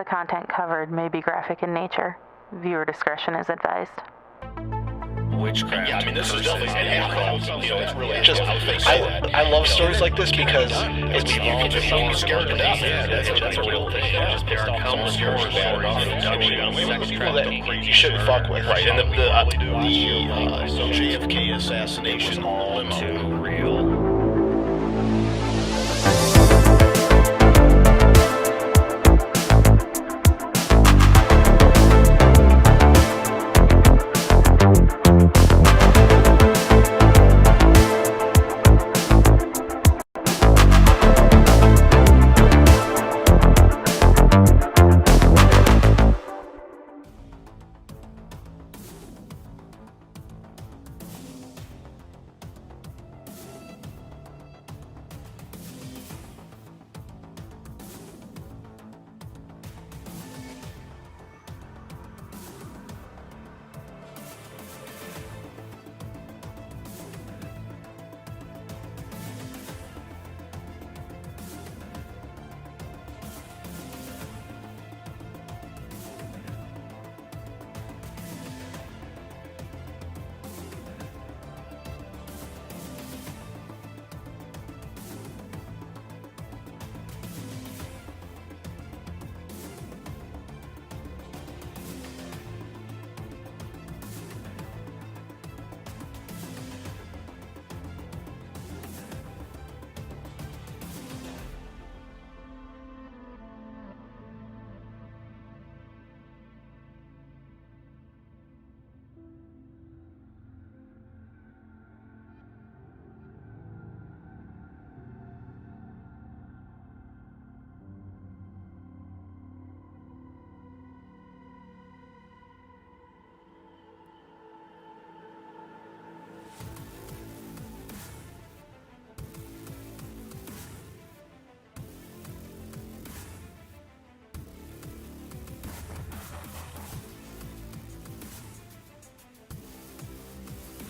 content covered may be graphic in nature. Viewer discretion is advised. Witchcraft. Yeah, I mean, this is definitely it's really just. I love stories like this because it's you can just be scared to death. Yeah, that's a real thing. There are countless stories of people that you shouldn't fuck with, right? And the JFK assassination limo. Too real.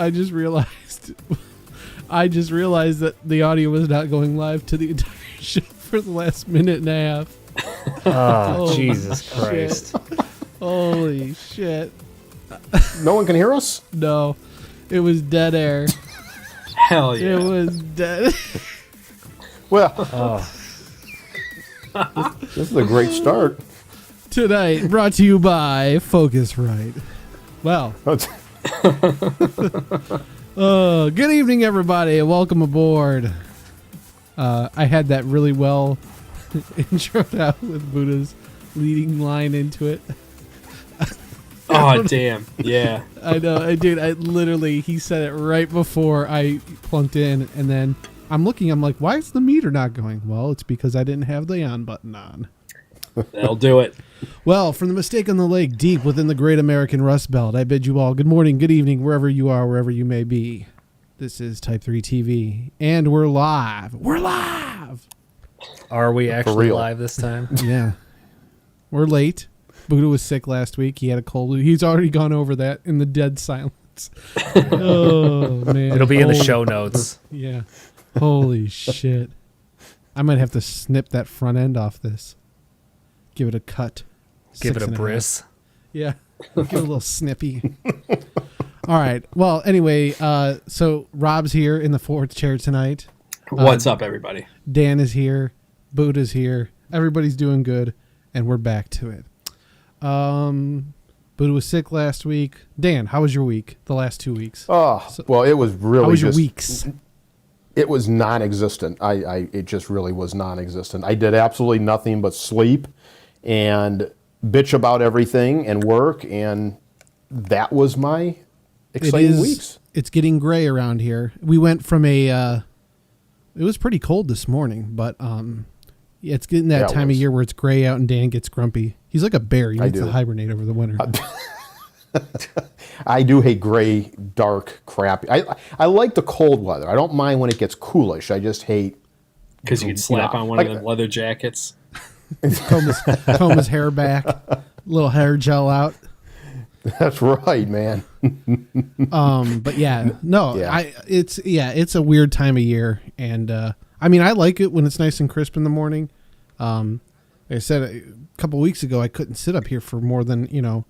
I just realized that the audio was not going live to the entire show for the last minute and a half. Oh, Jesus Christ. Holy shit. No one can hear us? No, it was dead air. Hell yeah. It was dead. Well, this is a great start. Tonight, brought to you by Focusrite. Well, good evening, everybody, and welcome aboard. I had that really well introed out with Buddha's leading line into it. Oh, damn. Yeah. I know, dude. I literally, he said it right before I plunked in, and then I'm like, why is the meter not going? Well, it's because I didn't have the on button on. That'll do it. Well, from the mistake on the lake, deep within the great American Rust Belt, I bid you all good morning, good evening, wherever you are, wherever you may be. This is T3TV, and we're live. We're live! Are we actually real. live this time? Yeah. We're late. Buddha was sick last week. He had a cold. He's already gone over that in the dead silence. Oh, man. It'll be in the show notes. Yeah. Holy shit. I might have to snip that front end off this. Give it a cut. Give it a 6.5. bris. Yeah. Give it a little snippy. All right. Well, anyway, so Rob's here in the fourth chair tonight. What's up, everybody? Dan is here. Buddha's here. Everybody's doing good, and we're back to it. Buddha was sick last week. Dan, how was your week? The last 2 weeks? Oh, well, it was really How was your just, weeks? It was non-existent. It just really was non-existent. I did absolutely nothing but sleep and bitch about everything and work, and that was my exciting weeks. It's getting gray around here. We went from it was pretty cold this morning, but it's getting that time of year where it's gray out and Dan gets grumpy. He's like a bear. He needs to hibernate over the winter. I do hate gray, dark, crappy. I like the cold weather. I don't mind when it gets coolish. I just hate... Because you can slap on one of them leather jackets. comb his hair back, little hair gel out. That's right, man. But yeah, no, Yeah. It's a weird time of year, and I mean, I like it when it's nice and crisp in the morning. Like I said a couple weeks ago, I couldn't sit up here for more than, an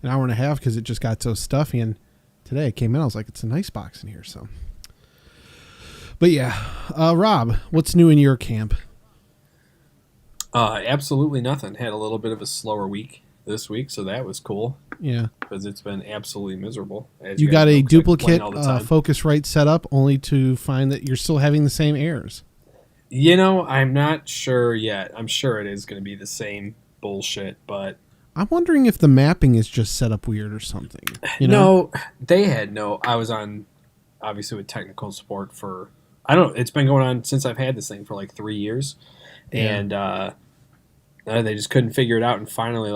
hour and a half because it just got so stuffy. And today I came in, I was like, it's a nice box in here. So, but yeah, Rob, what's new in your camp? Absolutely nothing. Had a little bit of a slower week this week, so that was cool. Yeah, because it's been absolutely miserable. You got a duplicate Focusrite setup, only to find that you're still having the same errors. I'm not sure yet. I'm sure it is going to be the same bullshit, but I'm wondering if the mapping is just set up weird or something. No, I was on, obviously, with technical support for, it's been going on since I've had this thing for like 3 years. Yeah. And they just couldn't figure it out. And finally,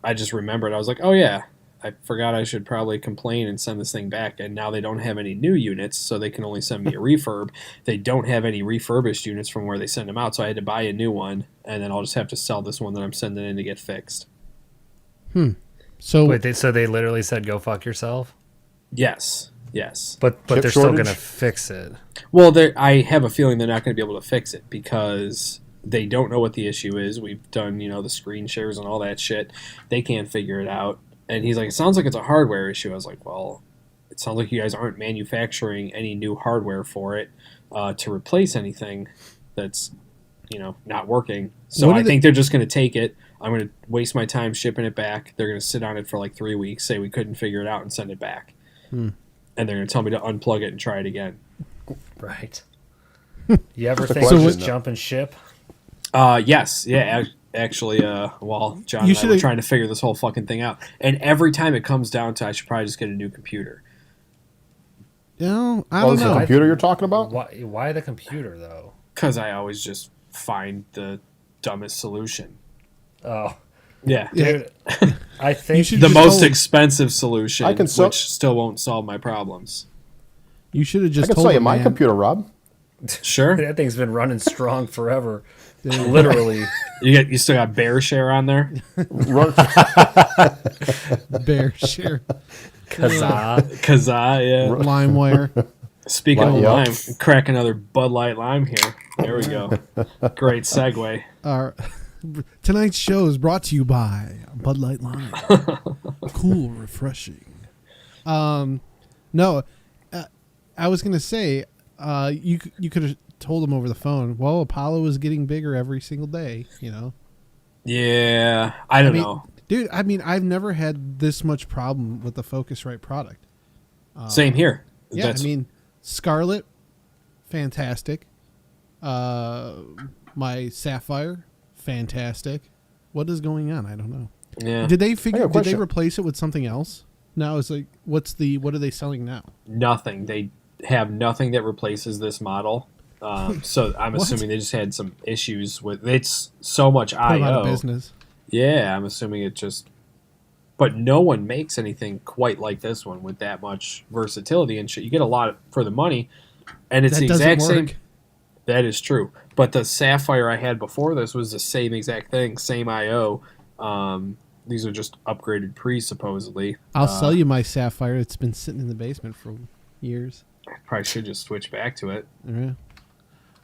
I just remembered. I was like, oh, yeah, I forgot I should probably complain and send this thing back. And now they don't have any new units, so they can only send me a refurb. They don't have any refurbished units from where they send them out, so I had to buy a new one. And then I'll just have to sell this one that I'm sending in to get fixed. So wait, so they literally said, go fuck yourself? Yes. But they're still going to fix it. Well, I have a feeling they're not going to be able to fix it because they don't know what the issue is. We've done, the screen shares and all that shit. They can't figure it out. And he's like, it sounds like it's a hardware issue. I was like, well, it sounds like you guys aren't manufacturing any new hardware for it to replace anything that's, not working. So I think they're just going to take it. I'm going to waste my time shipping it back. They're going to sit on it for like 3 weeks, say we couldn't figure it out, and send it back. And they're going to tell me to unplug it and try it again. Right. You ever think of just jump and ship? Yes. Yeah, actually, John and I were trying to figure this whole fucking thing out. And every time it comes down to I should probably just get a new computer. I don't know. The computer you're talking about? Why the computer, though? Because I always just find the dumbest solution. Oh. Yeah. Dude, I think the most expensive solution, which still won't solve my problems. You should have just I can sell you my computer, Rob. Sure. That thing's been running strong forever. Literally. You still got Bear Share on there? Bear Share. Kazaa, yeah. LimeWire. Speaking of lime, crack another Bud Light lime here. There we go. Great segue. Tonight's show is brought to you by Bud Light Lime. Cool, refreshing. No, I was gonna say, you could have told him over the phone. Well, Apollo is getting bigger every single day. Yeah, I don't know, dude. I've never had this much problem with the Focusrite product. Same here. Yeah, Scarlet, fantastic. My Sapphire, fantastic. What is going on? I don't know. Yeah. Did they replace it with something else? Now it's like, what are they selling now? Nothing. They have nothing that replaces this model. So I'm assuming they just had some issues with it's so much IO. Out of business. Yeah, I'm assuming it just. But no one makes anything quite like this one with that much versatility and shit. You get a lot for the money, and it's the exact same. That is true. But the Sapphire I had before this was the same exact thing, same IO. These are just upgraded pre, supposedly. I'll sell you my Sapphire. It's been sitting in the basement for years. I probably should just switch back to it. Yeah.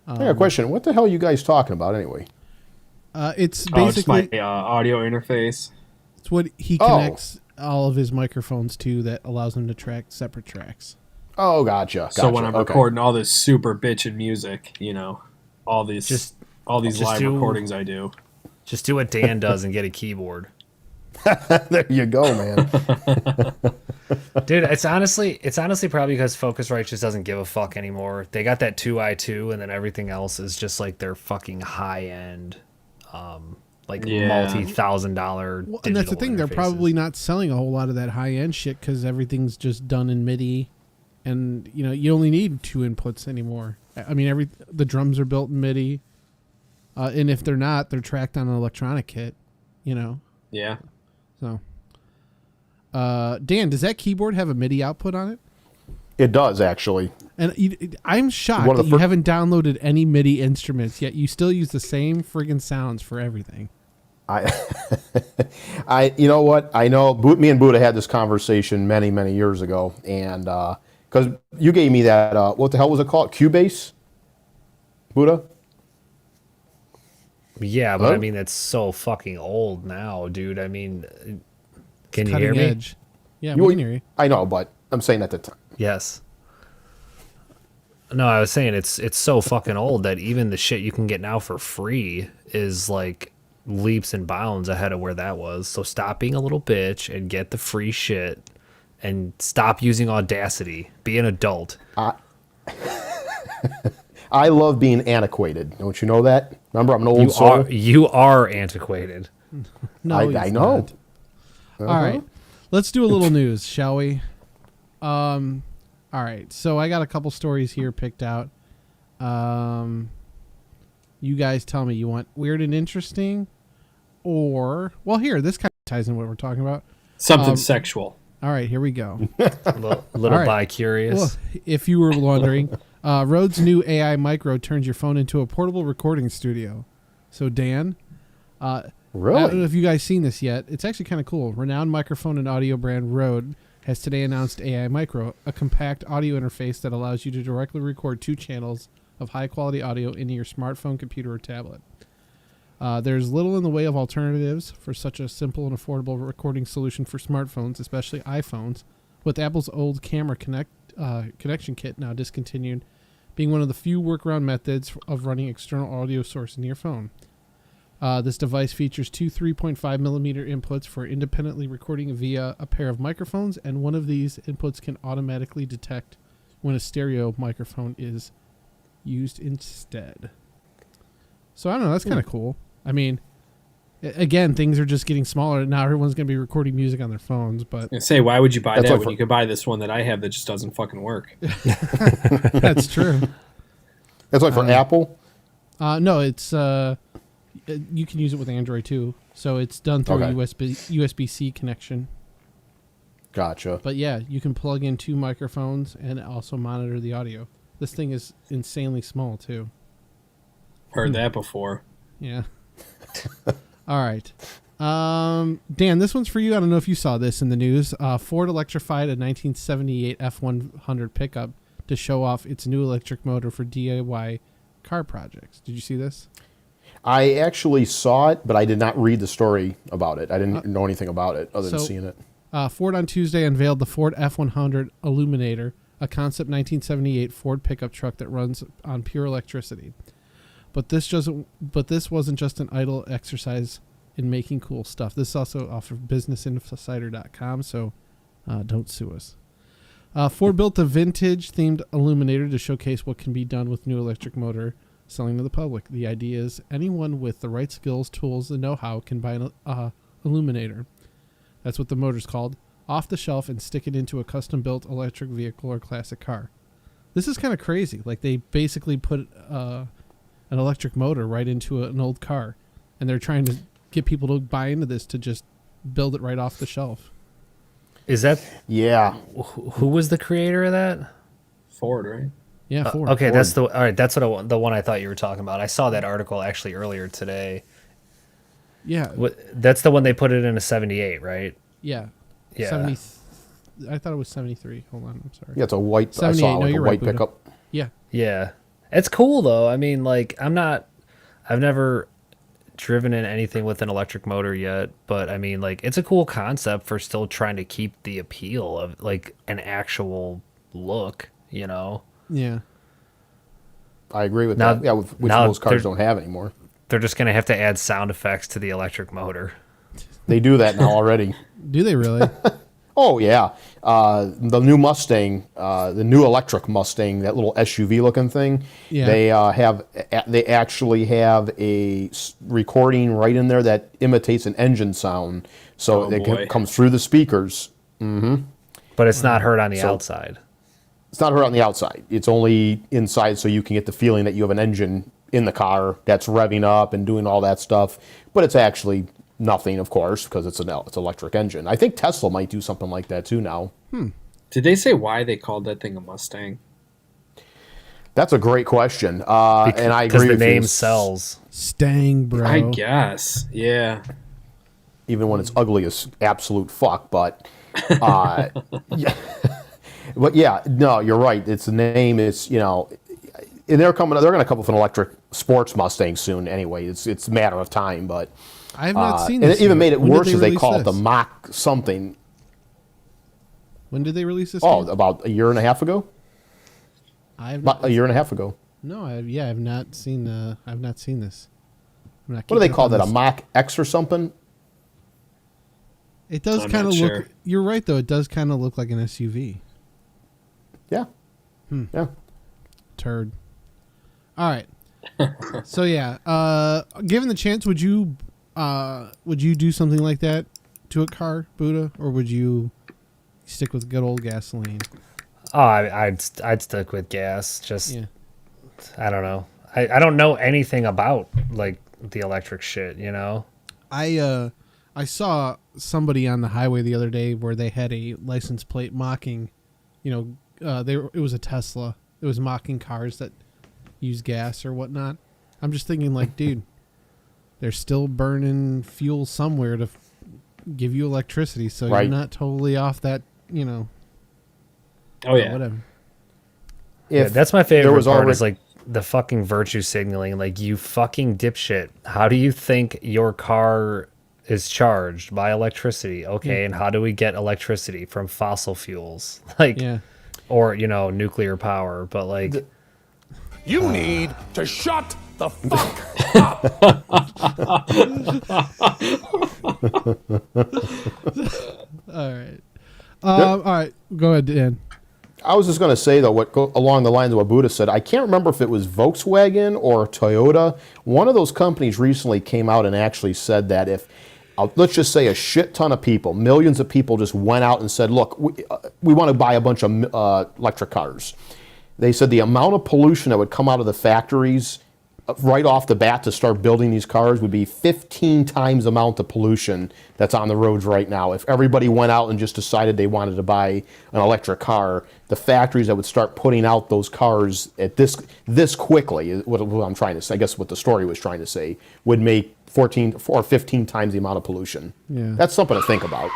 I got a question. What the hell are you guys talking about anyway? It's basically it's my audio interface. It's what he connects all of his microphones to that allows him to track separate tracks. Oh, gotcha. So when I'm recording all this super bitchin' music, all these live recordings I do. Just do what Dan does and get a keyboard. There you go, man. Dude, it's honestly probably because Focusrite just doesn't give a fuck anymore. They got that 2i2 and then everything else is just like their fucking high end multi-$1,000 well, and that's the thing, they're probably not selling a whole lot of that high end shit because everything's just done in MIDI, and you only need 2 inputs anymore. The drums are built in MIDI, and if they're not, they're tracked on an electronic kit. Yeah. So, Dan, does that keyboard have a MIDI output on it? It does, actually. And I'm shocked that you haven't downloaded any MIDI instruments, yet you still use the same friggin' sounds for everything. You know what? I know me and Buddha had this conversation many, many years ago, and because you gave me that, what the hell was it called? Cubase? Buddha? Yeah, but Hello? I mean, it's so fucking old now, dude. I mean, can you Cutting hear me? edge. Yeah, we can hear you. I know, but I'm saying at the time. Yes. No, I was saying it's so fucking old that even the shit you can get now for free is like leaps and bounds ahead of where that was. So stop being a little bitch and get the free shit and stop using Audacity. Be an adult. I love being antiquated. Don't you know that? Remember, I'm an old soul. You are antiquated. No, I he's know. not. All right, let's do a little news, shall we? All right, so I got a couple stories here picked out. You guys tell me, you want weird and interesting, or here, this kind of ties in what we're talking about. Something sexual. All right, here we go. A little All right. bi-curious. Well, if you were wondering, Rode's new AI Micro turns your phone into a portable recording studio. So Dan, Really? I don't know if you guys seen this yet. It's actually kind of cool. Renowned microphone and audio brand Rode has today announced AI Micro, a compact audio interface that allows you to directly record 2 channels of high-quality audio into your smartphone, computer, or tablet. There's little in the way of alternatives for such a simple and affordable recording solution for smartphones, especially iPhones, with Apple's old camera connection kit now discontinued, being one of the few workaround methods of running external audio source in your phone. This device features 2 3.5 millimeter inputs for independently recording via a pair of microphones, and one of these inputs can automatically detect when a stereo microphone is used instead. So I don't know, that's kind of cool. I mean, again, things are just getting smaller. Now everyone's going to be recording music on their phones, but... I say, why would you buy That's that like when you could buy this one that I have that just doesn't fucking work? That's true. That's like for Apple? No, it's... you can use it with Android too. So it's done through Okay. a USB-C connection. Gotcha. But yeah, you can plug in 2 microphones and also monitor the audio. This thing is insanely small too. Heard that before. Yeah. All right. Dan, this one's for you. I don't know if you saw this in the news. Ford electrified a 1978 F-100 pickup to show off its new electric motor for DIY car projects. Did you see this? I actually saw it, but I did not read the story about it. I didn't know anything about it other than seeing it. Ford on Tuesday unveiled the Ford F-100 Illuminator, a concept 1978 Ford pickup truck that runs on pure electricity. But this wasn't just an idle exercise in making cool stuff. This is also off of businessinsider.com, so don't sue us. Ford built a vintage-themed Illuminator to showcase what can be done with new electric motor selling to the public. The idea is anyone with the right skills, tools, and know-how can buy an Illuminator. That's what the motor's called. Off the shelf and stick it into a custom-built electric vehicle or classic car. This is kind of crazy. Like, they basically put an electric motor right into an old car, and they're trying to get people to buy into this to just build it right off the shelf. Is that... Yeah. Who was the creator of that? Ford, right? Yeah, Ford. Okay, Ford. that's the... All right, that's the one I thought you were talking about. I saw that article actually earlier today. Yeah. That's the one they put it in a 78, right? Yeah. Yeah. 70. I thought it was 73. Hold on, I'm sorry. Yeah, it's a white. I 78. saw No, like you're a right, white Buddha. pickup. Yeah. Yeah. It's cool though. I mean, like I've never driven in anything with an electric motor yet, but I mean, like it's a cool concept for still trying to keep the appeal of like an actual look, you know? Yeah. I agree with Now- that. Yeah, which now most cars they're- don't have anymore. They're just going to have to add sound effects to the electric motor. They do that now already. Do they really? Oh yeah, the new Mustang, the new electric Mustang, that little SUV looking thing. Yeah. They actually have a recording right in there that imitates an engine sound, so Oh, it boy. comes through the speakers. But it's not heard on the So- outside. It's not heard on the outside. It's only inside, so you can get the feeling that you have an engine in the car that's revving up and doing all that stuff. But it's actually nothing, of course, because it's an electric engine. I think Tesla might do something like that too now. Did they say why they called that thing a Mustang? That's a great question, and I Because agree the with you. name sells. Stang, bro. I guess. Yeah. Even when it's ugly as absolute fuck. But yeah, but yeah, no, you're right. Its name is and they're going to come with an electric sports Mustang soon. Anyway, it's a matter of time. But I have not seen and this. it even made it When did worse as they release call it the this? Mach something. When did they release this? Oh, game? about a year and a half ago. I have About not, a year and a half ago. no, I've not seen. I've not seen this. I'm not What do they keeping call up that? on A this. Mach X or something? It does I'm kind of not look. sure. You're right, though. It does kind of look like an SUV. Yeah. Yeah. Turd. All right. So yeah, given the chance, would you do something like that to a car, Buddha, or would you stick with good old gasoline? Oh, I'd stick with gas. Just Yeah. I don't know. I don't know anything about like the electric shit. You know. I saw somebody on the highway the other day where they had a license plate mocking, it was a Tesla. It was mocking cars that use gas or whatnot. I'm just thinking, like, dude, they're still burning fuel somewhere to give you electricity, so Right. you're not totally off that, Oh yeah. whatever. Yeah, If that's my there favorite was part. already- Is like the fucking virtue signaling. Like, you fucking dipshit. How do you think your car is charged by electricity? Okay, and how do we get electricity from fossil fuels? Like, Yeah. or nuclear power. But like, You need to shut the fuck All right. All right. Go ahead, Dan. I was just going to say, though, along the lines of what Buddha said, I can't remember if it was Volkswagen or Toyota. One of those companies recently came out and actually said that if, let's just say a shit ton of people, millions of people just went out and said, look, we want to buy a bunch of electric cars. They said the amount of pollution that would come out of the factories right off the bat to start building these cars would be 15 times the amount of pollution that's on the roads right now. If everybody went out and just decided they wanted to buy an electric car, the factories that would start putting out those cars at this quickly, is what I'm trying to say, I guess what the story was trying to say, would make 14 or 15 times the amount of pollution. Yeah. That's something to think about.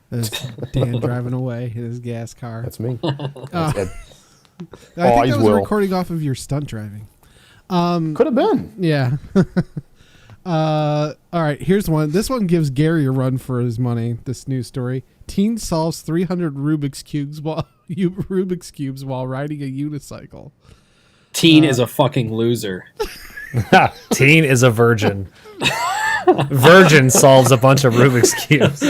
That's Dan driving away in his gas car. That's me. I think Always that was will. a recording off of your stunt driving. Could have been. Yeah. All right, here's one. This one gives Gary a run for his money. This news story: teen solves 300 Rubik's cubes while riding a unicycle. Teen is a fucking loser. teen is a virgin. Virgin solves a bunch of Rubik's cubes.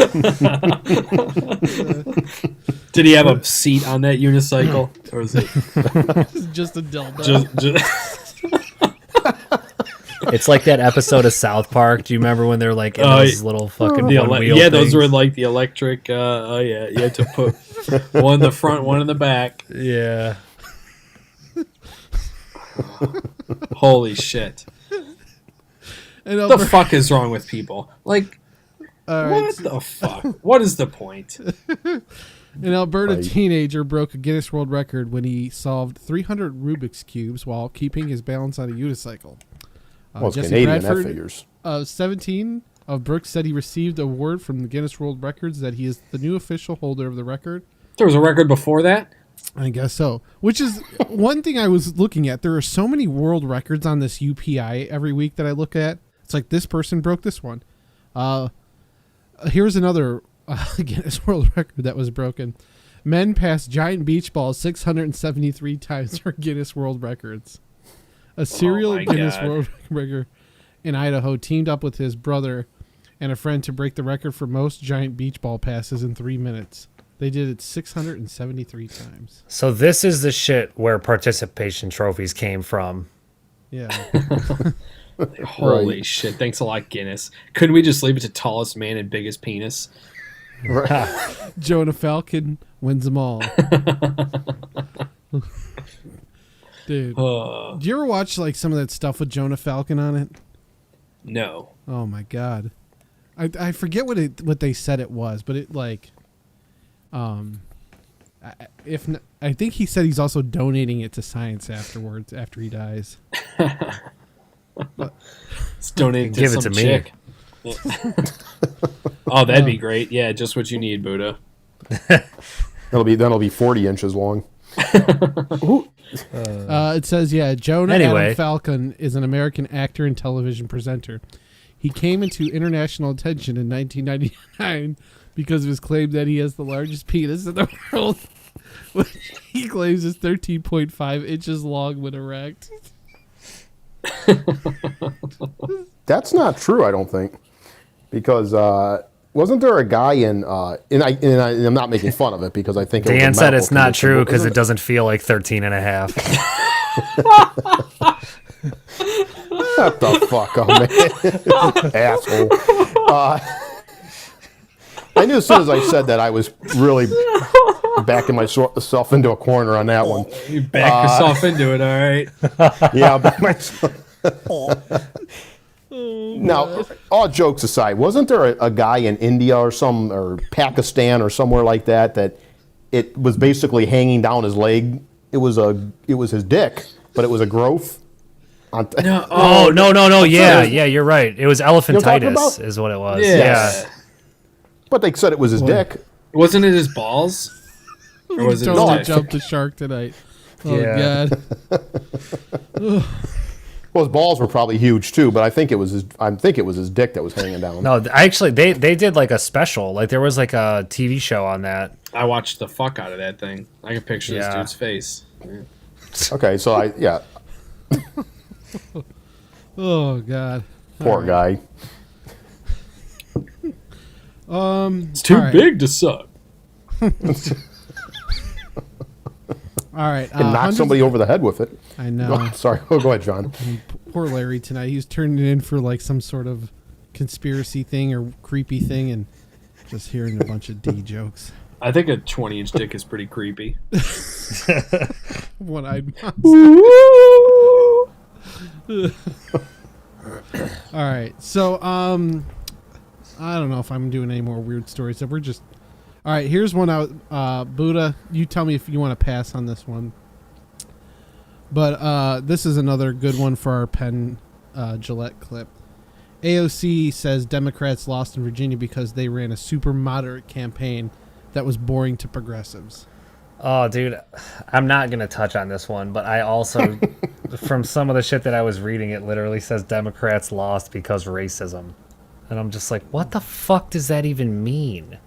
Did he have a seat on that unicycle, or was it Just a dildo. just It's like that episode of South Park. Do you remember when they're like in those little fucking the one wheel yeah? Those things? were like the electric. Oh yeah, you had to put one in the front, one in the back. Yeah. Holy shit! And What the fuck is wrong with people? Like, all right, what the fuck? What is the point? An Alberta Right. teenager broke a Guinness World Record when he solved 300 Rubik's cubes while keeping his balance on a unicycle. Well, it's Jesse Canadian, Bradford, that figures. 17 of Brooks said he received an award from the Guinness World Records that he is the new official holder of the record. There was a record before that. I guess so. Which is one thing I was looking at. There are so many world records on this UPI every week that I look at. It's like this person broke this one. Here's another Guinness World Record that was broken. Men passed giant beach balls 673 times for Guinness World Records. A serial my Guinness God. World Record in Idaho teamed up with his brother and a friend to break the record for most giant beach ball passes in 3 minutes. They did it 673 times. So this is the shit where participation trophies came from. Yeah. Holy shit! Thanks a lot, Guinness. Couldn't we just leave it to tallest man and biggest penis? Jonah Falcon wins them all. Dude. Do you ever watch like some of that stuff with Jonah Falcon on it? No. Oh my god. I forget what they said it was, but it like I think he said he's also donating it to science afterwards after he dies. Let's donate to Give it some to me. chick. Oh, that'd be great. Yeah, just what you need, Buddha. That'll be 40 inches long. It says, Jonah Anyway. Adam Falcon is an American actor and television presenter. He came into international attention in 1999 because of his claim that he has the largest penis in the world. Which he claims is 13.5 inches long when erect. That's not true, I don't think. Because wasn't there a guy in and I'm not making fun of it because I think it was Dan a said medical it's not condition, true but because isn't it doesn't feel like 13 and a half. Shut the fuck up, man. Asshole. I knew as soon as I said that I was really backing myself into a corner on that one. You back yourself into it, all right? Yeah, I'll back myself. Now, all jokes aside, wasn't there a guy in India or Pakistan or somewhere like that it was basically hanging down his leg? It was his dick, but it was a growth. No. Yeah, you're right. It was You know what I'm talking elephantitis, about? is what it was. Yeah. Yeah. But they said it was his dick. Wasn't it his balls? Or was it his Totally dick? jumped the shark tonight. Oh, Yeah. God. Well, his balls were probably huge too, but I think it was his dick that was hanging down. No, actually, they did like a special. Like there was like a TV show on that. I watched the fuck out of that thing. I can picture this Yeah. dude's face. Yeah. Okay, so Oh, God. poor guy. It's too All right. big to suck. All right. And knock hundreds- somebody over the head with it. I know. Sorry. Go ahead, John. Poor Larry tonight. He's turning it in for like some sort of conspiracy thing or creepy thing and just hearing a bunch of D jokes. I think a 20-inch dick is pretty creepy. One-eyed monster. All right. So, I don't know if I'm doing any more weird stories. So we're just... All right, here's one out. Buddha, you tell me if you want to pass on this one. But this is another good one for our Penn Gillette clip. AOC says Democrats lost in Virginia because they ran a super moderate campaign that was boring to progressives. Oh, dude, I'm not going to touch on this one, but I also, from some of the shit that I was reading, it literally says Democrats lost because racism. And I'm just like, what the fuck does that even mean?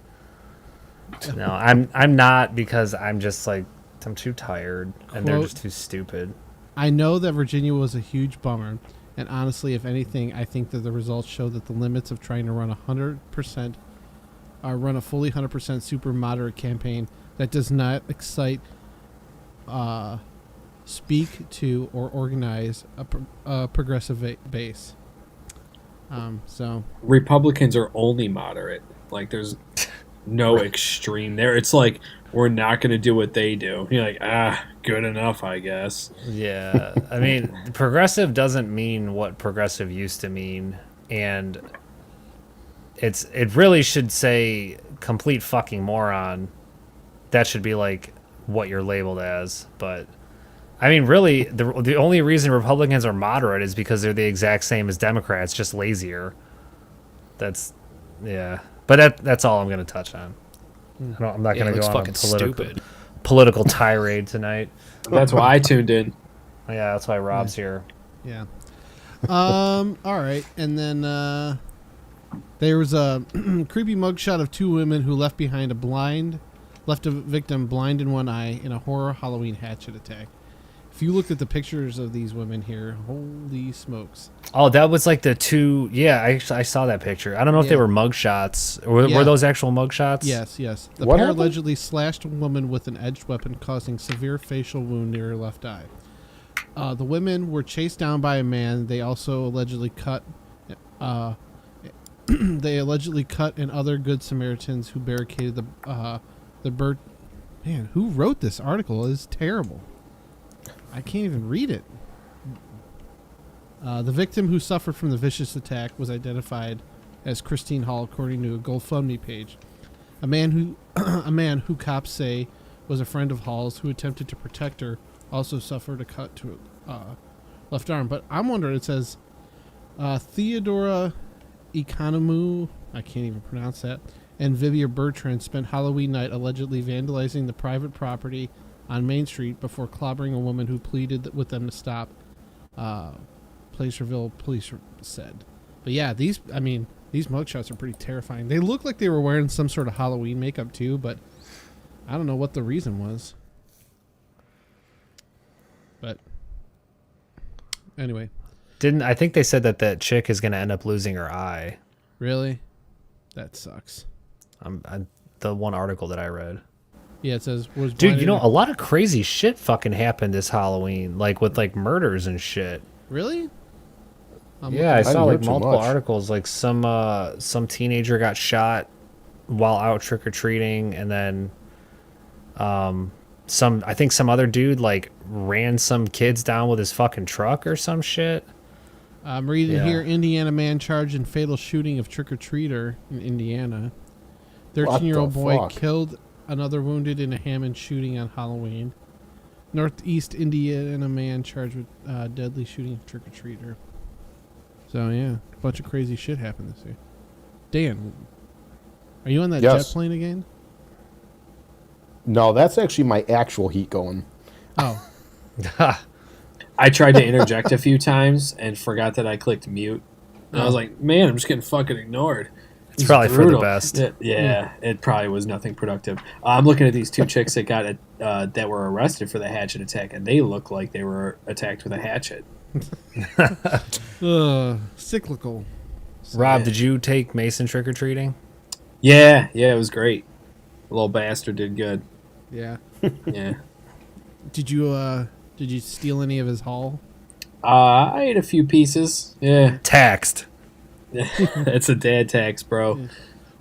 No, I'm not, because I'm just like, I'm too tired and they're just too stupid. I know that Virginia was a huge bummer, and honestly, if anything, I think that the results show that the limits of trying to run 100%, run a fully 100% super moderate campaign that does not excite, speak to, or organize a progressive base. So Republicans are only moderate. Like, there's no extreme there. It's like, we're not going to do what they do. You're like, good enough, I guess. Yeah, I mean, progressive doesn't mean what progressive used to mean, and it really should say complete fucking moron. That should be like what you're labeled as. But I mean, really, the only reason Republicans are moderate is because they're the exact same as Democrats, just lazier. That's but that's all I'm going to touch on. I'm not going to go on a political tirade tonight. That's why I tuned in. Yeah, that's why Rob's here. yeah. All right, and then there was a creepy mugshot of two women who left a victim blind in one eye in a horror Halloween hatchet attack. If you looked at the pictures of these women here, holy smokes. Oh, that was like the two. Yeah, I saw that picture. I don't know if they were mugshots. Were those actual mugshots? Yes. The What pair happened? allegedly slashed a woman with an edged weapon, causing severe facial wound near her left eye. The women were chased down by a man. They also allegedly cut. They allegedly cut and other good Samaritans who barricaded the bird. Man, who wrote this article? It is terrible. I can't even read it. The victim who suffered from the vicious attack was identified as Christine Hall, according to a GoFundMe page. A man who cops say was a friend of Hall's who attempted to protect her also suffered a cut to left arm. But I'm wondering, it says Theodora Economou, I can't even pronounce that, and Vivian Bertrand spent Halloween night allegedly vandalizing the private property on Main Street before clobbering a woman who pleaded with them to stop. Placerville police said. But yeah, these mugshots are pretty terrifying. They look like they were wearing some sort of Halloween makeup too, but I don't know what the reason was. But anyway. I think they said that chick is going to end up losing her eye. Really? That sucks. The one article that I read. Yeah, it says dude, a lot of crazy shit fucking happened this Halloween, like with like murders and shit. Really? Yeah, I saw like multiple articles. Like some teenager got shot while out trick or treating, and then I think some other dude like ran some kids down with his fucking truck or some shit. I'm reading here: Indiana man charged in fatal shooting of trick or treater in Indiana. 13-year-old boy killed, another wounded in a Hammond shooting on Halloween. Northeast Indiana man charged with deadly shooting of trick or treater. So yeah, a bunch of crazy shit happened this year. Dan, are you on that jet plane again? No, that's actually my actual heat going. Oh. I tried to interject a few times and forgot that I clicked mute. And I was like, man, I'm just getting fucking ignored. It's probably brutal. For the best. It probably was nothing productive. I'm looking at these two chicks that got that were arrested for the hatchet attack, and they look like they were attacked with a hatchet. Cyclical. Rob, did you take Mason trick-or-treating? Yeah, it was great. The little bastard did good. Yeah. Yeah. Did you steal any of his haul? I ate a few pieces. Yeah. Taxed. It's a dad tax, bro.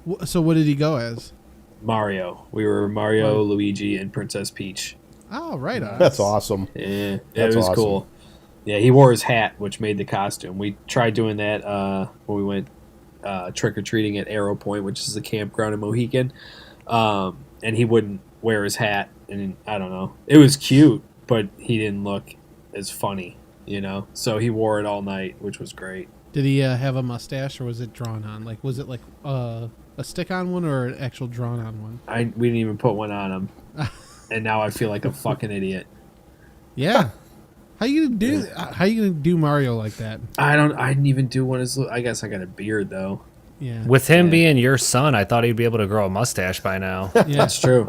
Yeah. So what did he go as? Mario. We were Mario, Luigi, and Princess Peach. Oh, right on. That's awesome. Yeah, it was cool. Yeah, he wore his hat, which made the costume. We tried doing that when we went trick-or-treating at Arrow Point, which is a campground in Mohican. And he wouldn't wear his hat, and I don't know. It was cute, but he didn't look as funny, So he wore it all night, which was great. Did he have a mustache, or was it drawn on? Like, was it like a stick-on one or an actual drawn-on one? We didn't even put one on him, and now I feel like a fucking idiot. Yeah. How you gonna do Mario like that? I didn't even do one as. I guess I got a beard though. Yeah. With him being your son, I thought he'd be able to grow a mustache by now. Yeah. That's true.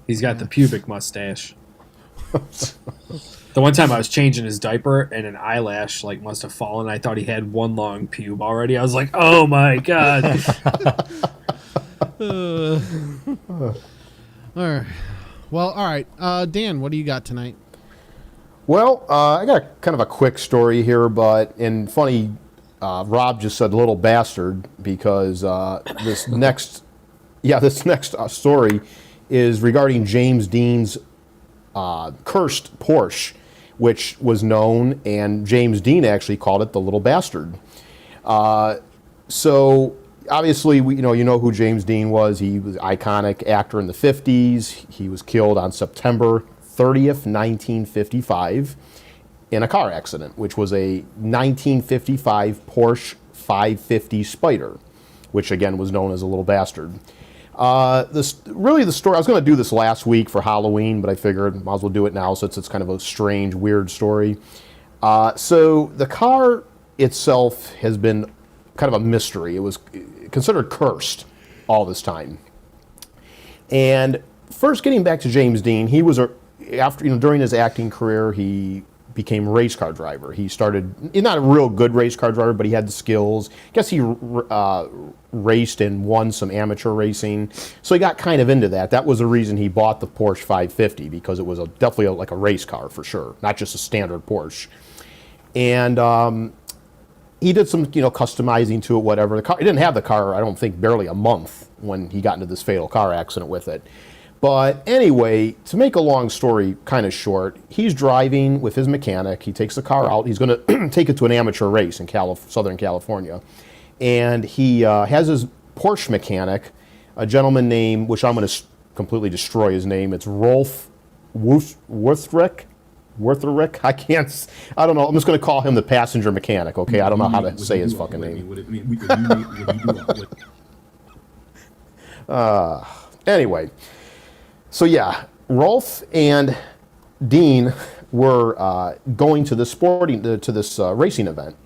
He's got the pubic mustache. The one time I was changing his diaper and an eyelash must have fallen. I thought he had one long pube already. I was like, oh my god. All right. Well, all right. Dan, what do you got tonight? Well, I got kind of a quick story here, and funny, Rob just said "little bastard" because this next story is regarding James Dean's cursed Porsche, which was known, and James Dean actually called it the little bastard. So obviously, you know who James Dean was. He was an iconic actor in the 50s. He was killed on September 30th, 1955 in a car accident, which was a 1955 Porsche 550 Spider, which again was known as a little bastard. The story, I was going to do this last week for Halloween, but I figured might as well do it now since it's kind of a strange, weird story. So the car itself has been kind of a mystery. It was considered cursed all this time. And first, getting back to James Dean, he was during his acting career, he became a race car driver. He started, not a real good race car driver, but he had the skills. I guess he raced and won some amateur racing. So he got kind of into that. That was the reason he bought the Porsche 550, because it was definitely like a race car for sure, not just a standard Porsche. And he did some, customizing to it, whatever. The car, he didn't have the car, I don't think, barely a month when he got into this fatal car accident with it. But anyway, to make a long story kind of short, he's driving with his mechanic. He takes the car out. He's going to take it to an amateur race in Southern California. And he has his Porsche mechanic, a gentleman named, which I'm going to completely destroy his name. It's Rolf Worthrick. I don't know. I'm just going to call him the passenger mechanic, okay? I don't know how to say his fucking name. Anyway. So yeah, Rolf and Dean were going to this racing event,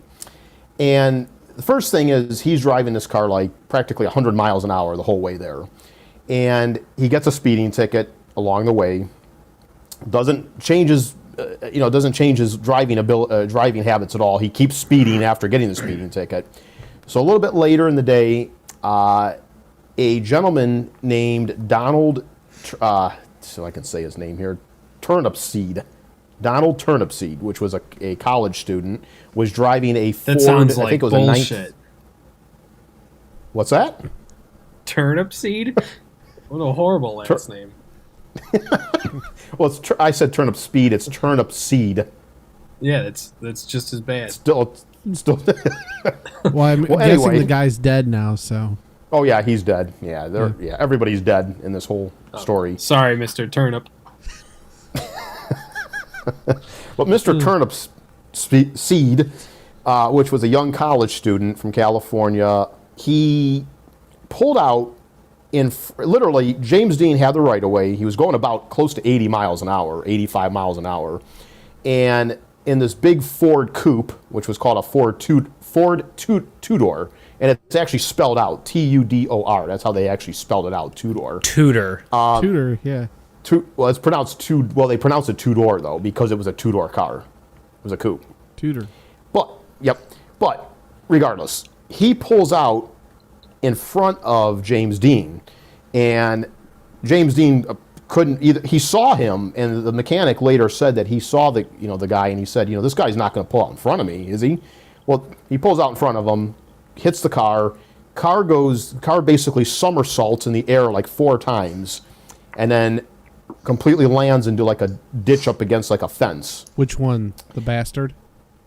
and the first thing is he's driving this car like practically 100 miles an hour the whole way there, and he gets a speeding ticket along the way. Doesn't change his driving habits at all. He keeps speeding after getting the speeding ticket. So a little bit later in the day, a gentleman named Donald, so I can say his name here, Turnipseed. Donald Turnipseed, which was a college student, was driving a Ford. That sounds like I think it was bullshit. What's that? Turnipseed? What a horrible last name. Well, I said turnip speed. It's turnip seed. Yeah, that's just as bad. Still. Well, I'm guessing anyway. the guy's dead now. So. Oh yeah, he's dead. Yeah, everybody's dead in this whole story. Sorry, Mr. Turnip. But Mr. Turnip Seed, which was a young college student from California, he pulled out literally, James Dean had the right of way. He was going about close to 80 miles an hour, 85 miles an hour. And in this big Ford coupe, which was called a Ford two-door, and it's actually spelled out, Tudor. That's how they actually spelled it out, Tudor. Tudor. Tudor, yeah. Well, it's pronounced well, they pronounced it two-door, though, because it was a two-door car. It was a coupe. Tudor. But regardless, he pulls out in front of James Dean, and James Dean couldn't either. He saw him, and the mechanic later said that he saw the guy, and he said, this guy's not going to pull out in front of me, is he? Well, he pulls out in front of him, hits the car. Car basically somersaults in the air like 4 times, and then completely lands into like a ditch up against like a fence. Which one? The bastard?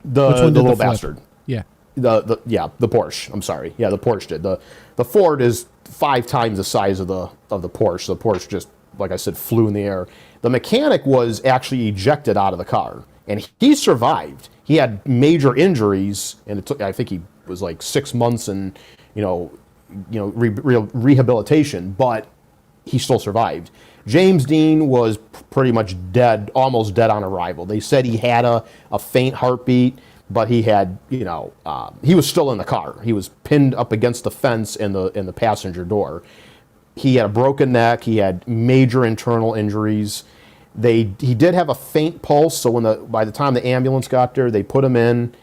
Which one the did little flip? bastard. Yeah. The Porsche. I'm sorry. Yeah, the Porsche did. The Ford is 5 times the size of the Porsche. The Porsche just, like I said, flew in the air. The mechanic was actually ejected out of the car, and he survived. He had major injuries, and it took, I think he was like 6 months in, rehabilitation, but he still survived. James Dean was pretty much dead, almost dead on arrival. They said he had a faint heartbeat, but he had, he was still in the car. He was pinned up against the fence in the passenger door. He had a broken neck. He had major internal injuries. He did have a faint pulse, so by the time the ambulance got there, they put him in.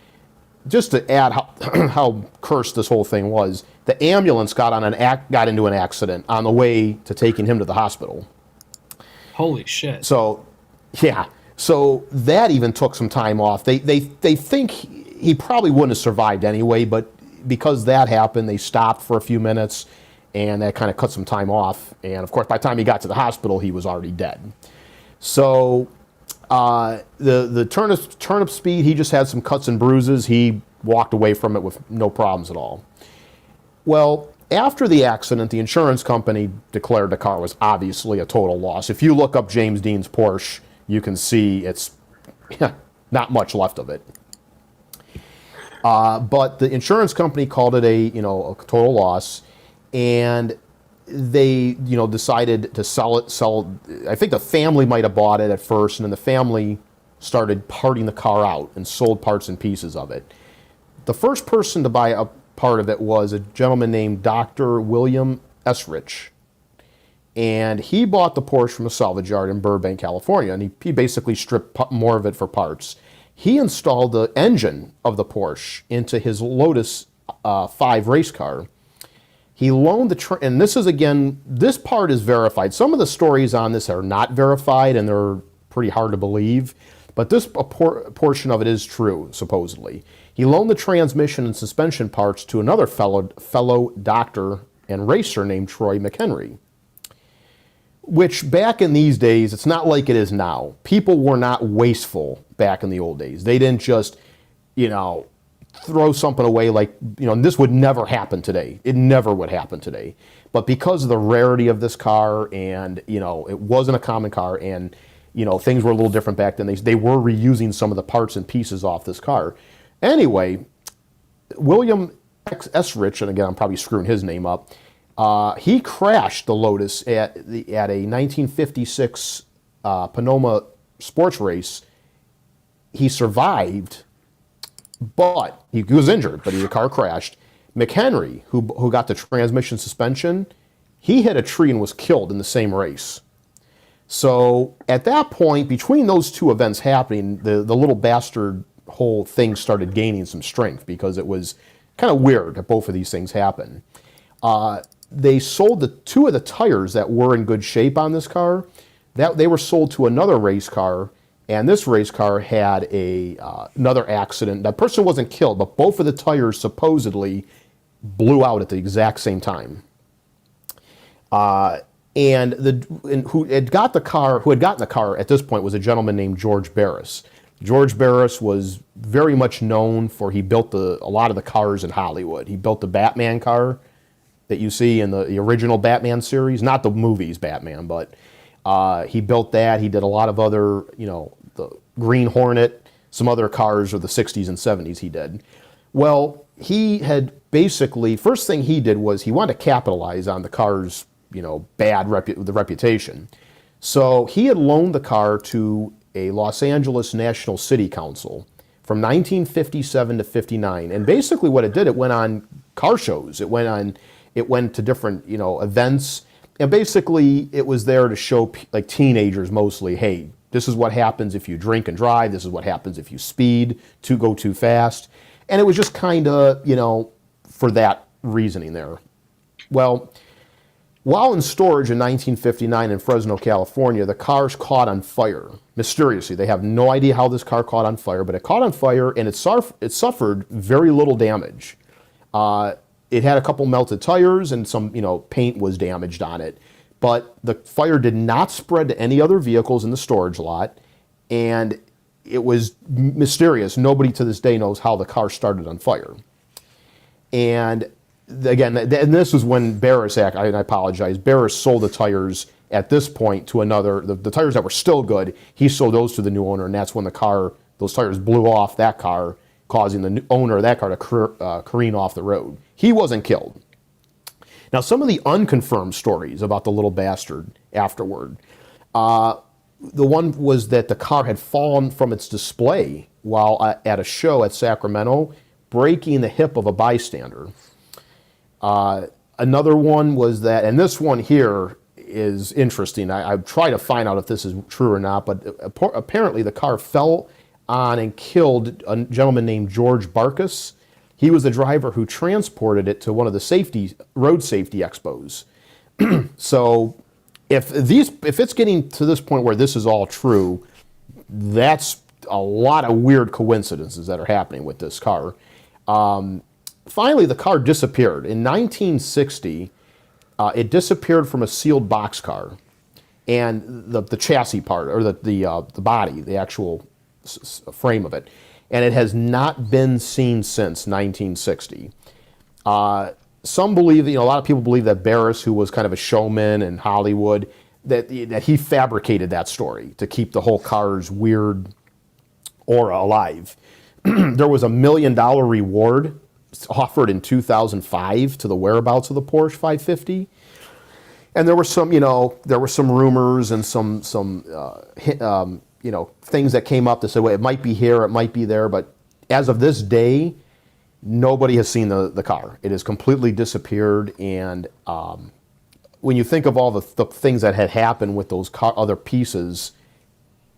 Just to add how cursed this whole thing was, the ambulance got into an accident on the way to taking him to the hospital. Holy shit! So, yeah. So that even took some time off. They think he probably wouldn't have survived anyway, but because that happened, they stopped for a few minutes, and that kind of cut some time off. And of course, by the time he got to the hospital, he was already dead. So the turnip speed, he just had some cuts and bruises. He walked away from it with no problems at all. Well, after the accident, the insurance company declared the car was obviously a total loss. If you look up James Dean's Porsche, you can see it's not much left of it. But the insurance company called it a total loss, and they decided to sell it. I think the family might have bought it at first, and then the family started parting the car out and sold parts and pieces of it. The first person to buy a part of it was a gentleman named Dr. William Esrich. And he bought the Porsche from a salvage yard in Burbank, California, and he basically stripped more of it for parts. He installed the engine of the Porsche into his Lotus 5 race car. He loaned and this part is verified. Some of the stories on this are not verified, and they're pretty hard to believe, but this portion of it is true, supposedly. He loaned the transmission and suspension parts to another fellow doctor and racer named Troy McHenry. Which back in these days, it's not like it is now. People were not wasteful back in the old days. They didn't just, throw something away like, this would never happen today. It never would happen today. But because of the rarity of this car and, it wasn't a common car and, things were a little different back then, they were reusing some of the parts and pieces off this car. Anyway, William Esrich, and again, I'm probably screwing his name up, he crashed the Lotus at a 1956 Panoma sports race. He survived, but he was injured, but the car crashed. McHenry, who got the transmission suspension, he hit a tree and was killed in the same race. So at that point, between those two events happening, the little bastard whole thing started gaining some strength because it was kind of weird that both of these things happened. They sold two of the tires that were in good shape on this car. That they were sold to another race car, and this race car had another accident. That person wasn't killed, but both of the tires supposedly blew out at the exact same time. And who had gotten the car at this point was a gentleman named George Barris. George Barris was very much known for he built a lot of the cars in Hollywood. He built the Batman car that you see in the original Batman series, not the movies Batman, but he built that. He did a lot of other, the Green Hornet, some other cars of the 60s and 70s he did. Well, he had basically, first thing he did was he wanted to capitalize on the car's, bad reputation. So he had loaned the car to a Los Angeles National City Council from 1957 to 59. And basically what it did, it went on car shows. It went to different, events. And basically it was there to show like teenagers mostly, hey, this is what happens if you drink and drive. This is what happens if you speed, go too fast. And it was just kind of, for that reasoning there. Well, while in storage in 1959 in Fresno, California, the car's caught on fire. Mysteriously, they have no idea how this car caught on fire, but it caught on fire and it suffered very little damage. It had a couple melted tires and some, paint was damaged on it. But the fire did not spread to any other vehicles in the storage lot, and it was mysterious. Nobody to this day knows how the car started on fire. And again, and this was when Barris, I apologize, Barris sold the tires at this point to another, the tires that were still good, he sold those to the new owner, and that's when those tires blew off that car, causing the new owner of that car to careen off the road. He wasn't killed. Now, some of the unconfirmed stories about the little bastard afterward, the one was that the car had fallen from its display while at a show at Sacramento, breaking the hip of a bystander. Another one was that, and this one here is interesting. I've tried to find out if this is true or not, but apparently the car fell on and killed a gentleman named George Barkus. He was the driver who transported it to one of the road safety expos. So if it's getting to this point where this is all true, that's a lot of weird coincidences that are happening with this car. Finally, the car disappeared. In 1960, it disappeared from a sealed boxcar, and the chassis part, or the body, the actual frame of it, and it has not been seen since 1960. Some believe, a lot of people believe that Barris, who was kind of a showman in Hollywood, that he fabricated that story to keep the whole car's weird aura alive. There was $1 million reward offered in 2005 to the whereabouts of the Porsche 550, and there were some rumors and some things that came up to say, well, it might be here, it might be there, but as of this day, nobody has seen the car. It has completely disappeared, and when you think of all the things that had happened with those other pieces,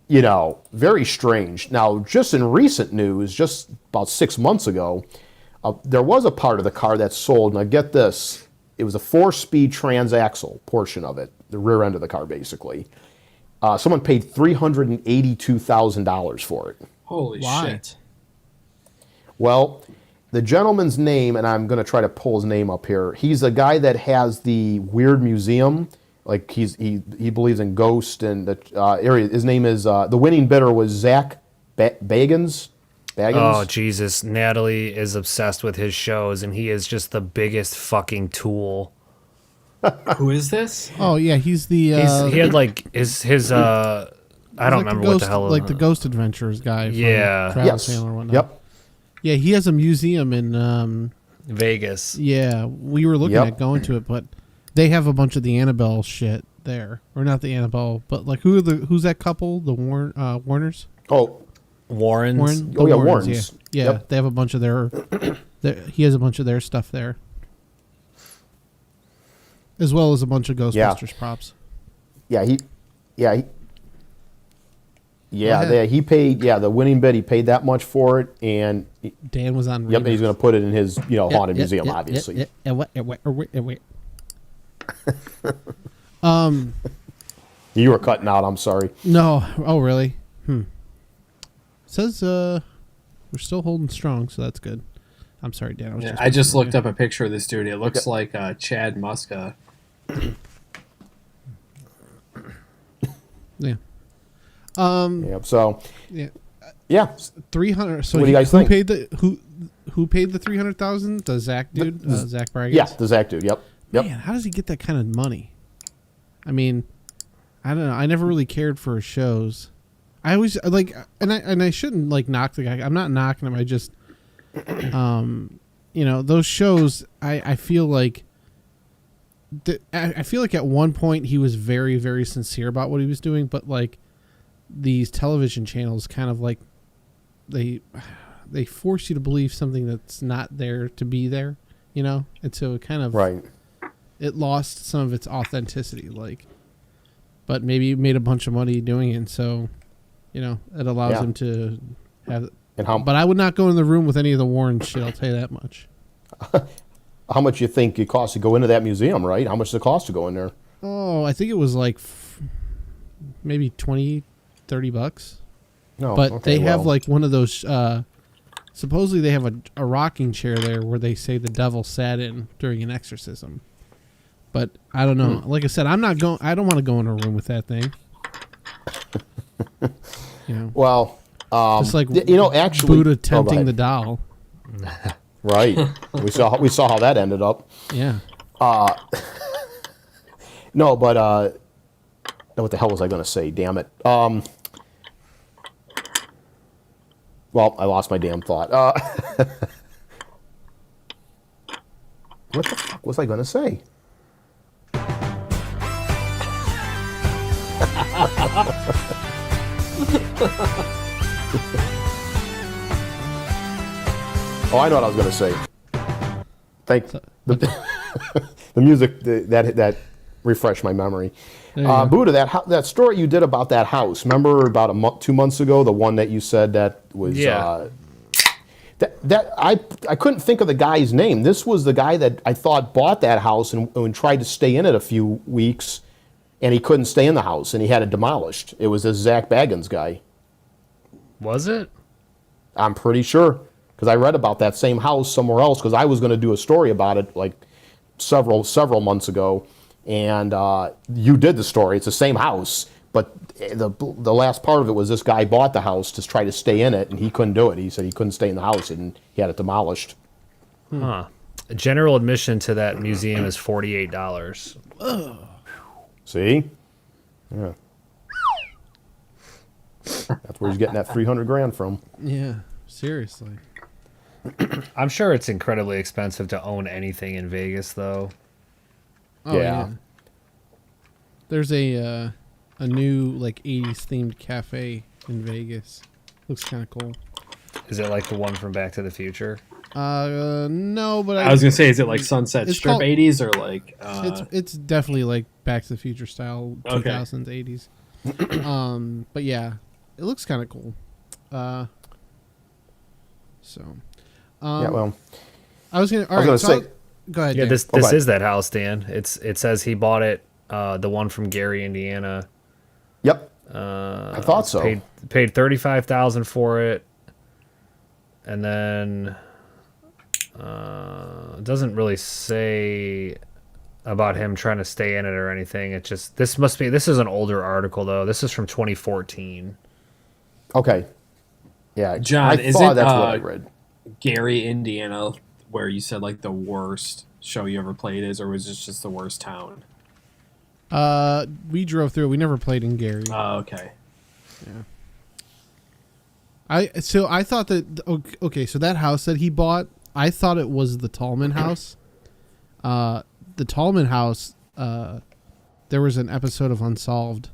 very strange. Now, just in recent news, just about 6 months ago, there was a part of the car that sold. Now, get this. It was a 4-speed transaxle portion of it, the rear end of the car, basically. Someone paid $382,000 for it. Holy shit. Well, the gentleman's name, and I'm going to try to pull his name up here. He's a guy that has the weird museum. Like he believes in ghosts and the area. His name is the winning bidder was Zach Bagans. Oh Jesus! Natalie is obsessed with his shows, and he is just the biggest fucking tool. Who is this? Oh yeah, he's the. He had like his. I don't remember what the hell. Like the Ghost Adventures guy. Yeah. From Travel Channel or whatnot. Yep. Yeah, he has a museum in Vegas. Yeah, we were looking at going to it, but they have a bunch of the Annabelle shit there, or not the Annabelle, but like who's that couple? The Warners. Oh, Warrens. The Oh yeah, Warrens, Warrens. Yeah, Yep. they have a bunch of their. He has a bunch of their stuff there, as well as a bunch of Ghostbusters props. He paid. Yeah, the winning bid. He paid that much for it, and Dan was on. yep, and he's going to put it in his haunted museum, obviously. You were cutting out. I'm sorry. No. Oh, really? It says we're still holding strong, so that's good. I'm sorry, Dan. I just looked up a picture of this dude. It looks like Chad Muska. Yeah. Yep. So. Yeah. Yeah. 300. So what do you guys think? Who paid the 300,000? The Zach dude, Zach Braga. Yeah, the Zach dude. Yep. Man, how does he get that kind of money? I mean, I don't know. I never really cared for his shows. I always like, and I shouldn't like knock the guy. I'm not knocking him. I just, those shows. I feel like. I feel like at one point he was very, very sincere about what he was doing, but like these television channels kind of like they force you to believe something that's not there to be there, and so it kind of it lost some of its authenticity, but maybe he made a bunch of money doing it, and so it allows him to have. But I would not go in the room with any of the Warren shit. I'll tell you that much. How much you think it costs to go into that museum, right? How much does it cost to go in there? Oh, I think it was like maybe $20-$30. No, but they have like one of those. Supposedly they have a rocking chair there where they say the devil sat in during an exorcism. But I don't know. Like I said, I'm not going. I don't want to go in a room with that thing. Well, just like actually, Buddha tempting the doll. Right. We saw how that ended up. Yeah. No, but what the hell was I going to say? Damn it. Well, I lost my damn thought. What the fuck was I going to say? Oh, I know what I was going to say. The music that refreshed my memory. Buddha, that story you did about that house. Remember about 2 months ago, the one that you said that was I couldn't think of the guy's name. This was the guy that I thought bought that house and tried to stay in it a few weeks, and he couldn't stay in the house and he had it demolished. It was this Zach Baggins guy. Was it? I'm pretty sure. Because I read about that same house somewhere else, because I was going to do a story about it like several months ago, and you did the story. It's the same house, but the last part of it was this guy bought the house to try to stay in it, and he couldn't do it. He said he couldn't stay in the house, and he had it demolished. Huh. General admission to that museum is $48. See? Yeah. That's where he's getting that $300,000 from. Yeah, seriously. I'm sure it's incredibly expensive to own anything in Vegas, though. Oh, yeah. There's a new like 80s themed cafe in Vegas. Looks kind of cool. Is it like the one from Back to the Future? No, but I was gonna say, is it like Sunset Strip called, 80s or like? It's definitely like Back to the Future style 2000s 80s. But yeah, it looks kind of cool. Yeah, well, I was gonna say. Go ahead. Yeah, Dan. this is that house, Dan. It says he bought it, the one from Gary, Indiana. Yep. I thought so. Paid $35,000 for it, and then it doesn't really say about him trying to stay in it or anything. It just this is an older article though. This is from 2014. Okay. Yeah, John, I thought that's what I read. Gary, Indiana, where you said like the worst show you ever played is, or was this just the worst town? We drove through. We never played in Gary. Oh, okay. Yeah. I thought that okay. So that house that he bought, I thought it was the Tallman house. The Tallman house there was an episode of Unsolved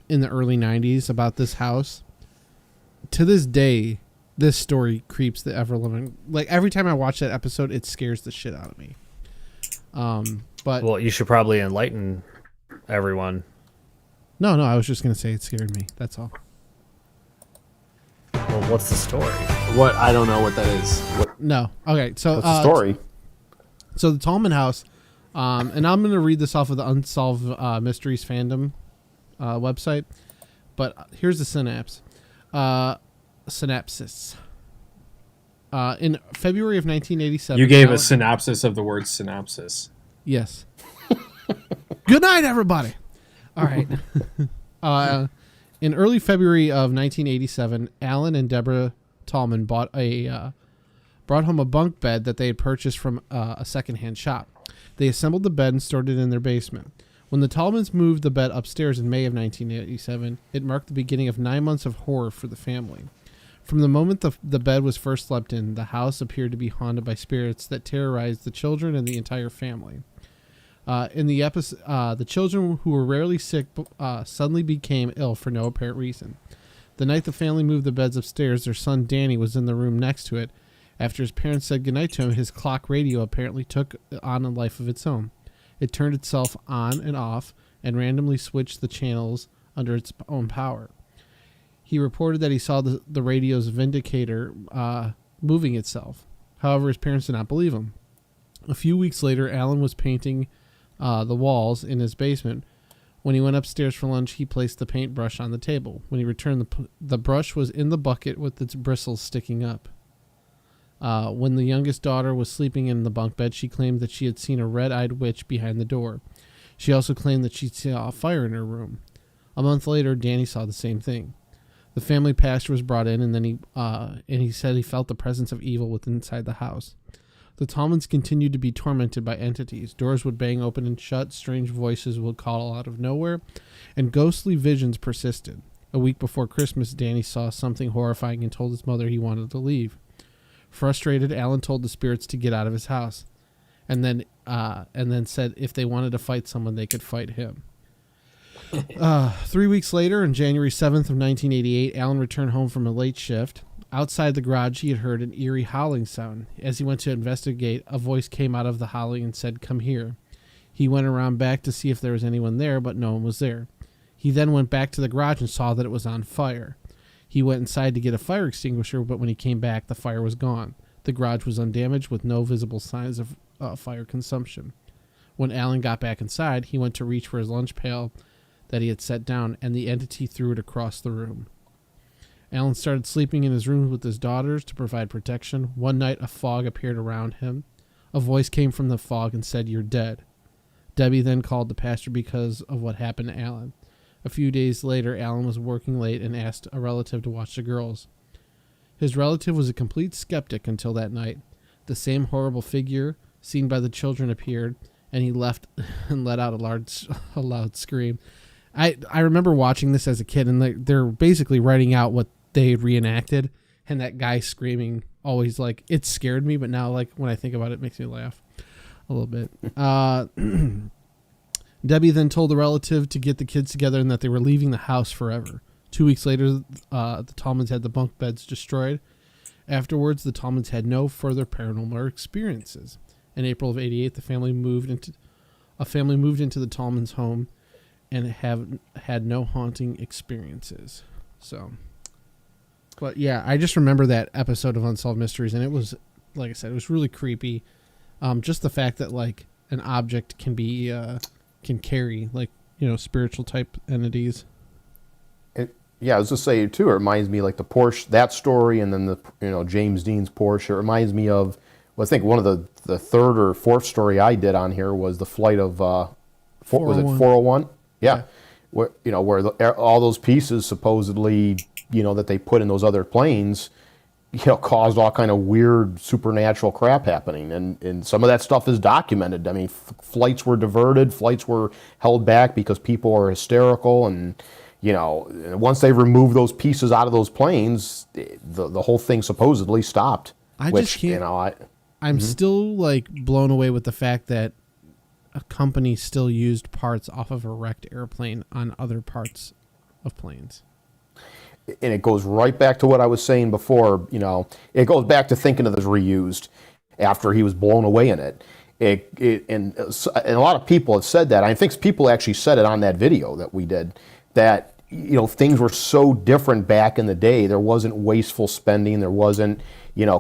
in the early 90s about this house. To this day, this story creeps the ever-living... Like, every time I watch that episode, it scares the shit out of me. But well, you should probably enlighten everyone. No, I was just going to say it scared me. That's all. Well, what's the story? What? I don't know what that is. No. Okay, so... What's the story? So the Tallman house, and I'm going to read this off of the Unsolved Mysteries fandom website, but here's the synopsis. In February of 1987... You gave a synopsis of the word synopsis. Yes. Good night, everybody. All right. In early February of 1987, Alan and Deborah Tallman brought home a bunk bed that they had purchased from a secondhand shop. They assembled the bed and stored it in their basement. When the Tallmans moved the bed upstairs in May of 1987, it marked the beginning of 9 months of horror for the family. From the moment the bed was first slept in, the house appeared to be haunted by spirits that terrorized the children and the entire family. In the episode, the children, who were rarely sick, suddenly became ill for no apparent reason. The night the family moved the beds upstairs, their son Danny was in the room next to it. After his parents said goodnight to him, his clock radio apparently took on a life of its own. It turned itself on and off and randomly switched the channels under its own power. He reported that he saw the radio's vindicator moving itself. However, his parents did not believe him. A few weeks later, Alan was painting the walls in his basement. When he went upstairs for lunch, he placed the paintbrush on the table. When he returned, the brush was in the bucket with its bristles sticking up. When the youngest daughter was sleeping in the bunk bed, she claimed that she had seen a red-eyed witch behind the door. She also claimed that she saw a fire in her room. A month later, Danny saw the same thing. The family pastor was brought in, and then he said he felt the presence of evil within inside the house. The Tallmans continued to be tormented by entities. Doors would bang open and shut, strange voices would call out of nowhere, and ghostly visions persisted. A week before Christmas, Danny saw something horrifying and told his mother he wanted to leave. Frustrated, Alan told the spirits to get out of his house, and then said if they wanted to fight someone, they could fight him. 3 weeks later, on January 7th of 1988, Alan returned home from a late shift. Outside the garage, he had heard an eerie howling sound. As he went to investigate, a voice came out of the howling and said, "Come here." He went around back to see if there was anyone there, but no one was there. He then went back to the garage and saw that it was on fire. He went inside to get a fire extinguisher, but when he came back, the fire was gone. The garage was undamaged with no visible signs of fire consumption. When Alan got back inside, he went to reach for his lunch pail that he had set down, and the entity threw it across the room. Alan started sleeping in his room with his daughters to provide protection. One night, a fog appeared around him. A voice came from the fog and said, "You're dead." Debbie then called the pastor because of what happened to Alan. A few days later, Alan was working late and asked a relative to watch the girls. His relative was a complete skeptic until that night. The same horrible figure seen by the children appeared, and he left and let out a loud scream. I remember watching this as a kid, and they're basically writing out what they reenacted, and that guy screaming always, like, it scared me, but now, like, when I think about it, it makes me laugh a little bit. Debbie then told the relative to get the kids together and that they were leaving the house forever. 2 weeks later, the Tallmans had the bunk beds destroyed. Afterwards, the Tallmans had no further paranormal experiences. In April of '88, the family moved into the Tallmans' home and have had no haunting experiences. So, but yeah, I just remember that episode of Unsolved Mysteries, and it was, like I said, it was really creepy. Just the fact that, like, an object can be can carry, like, you know, spiritual type entities. Yeah, I was just saying too. It reminds me, like, the Porsche, that story, and then the, you know, James Dean's Porsche. It reminds me of, well, I think one of the third or fourth story I did on here was the flight of was it 401? Yeah. Where, you know, where all those pieces supposedly, you know, that they put in those other planes, you know, caused all kind of weird supernatural crap happening, and some of that stuff is documented. I mean, flights were diverted, flights were held back because people were hysterical, and, you know, once they removed those pieces out of those planes, the whole thing supposedly stopped. I just can't. You know, I'm still, like, blown away with the fact that a company still used parts off of a wrecked airplane on other parts of planes. And it goes right back to what I was saying before. It goes back to thinking of this reused after he was blown away in it. And a lot of people have said that. I think people actually said it on that video that we did, that things were so different back in the day. There wasn't wasteful spending. There wasn't,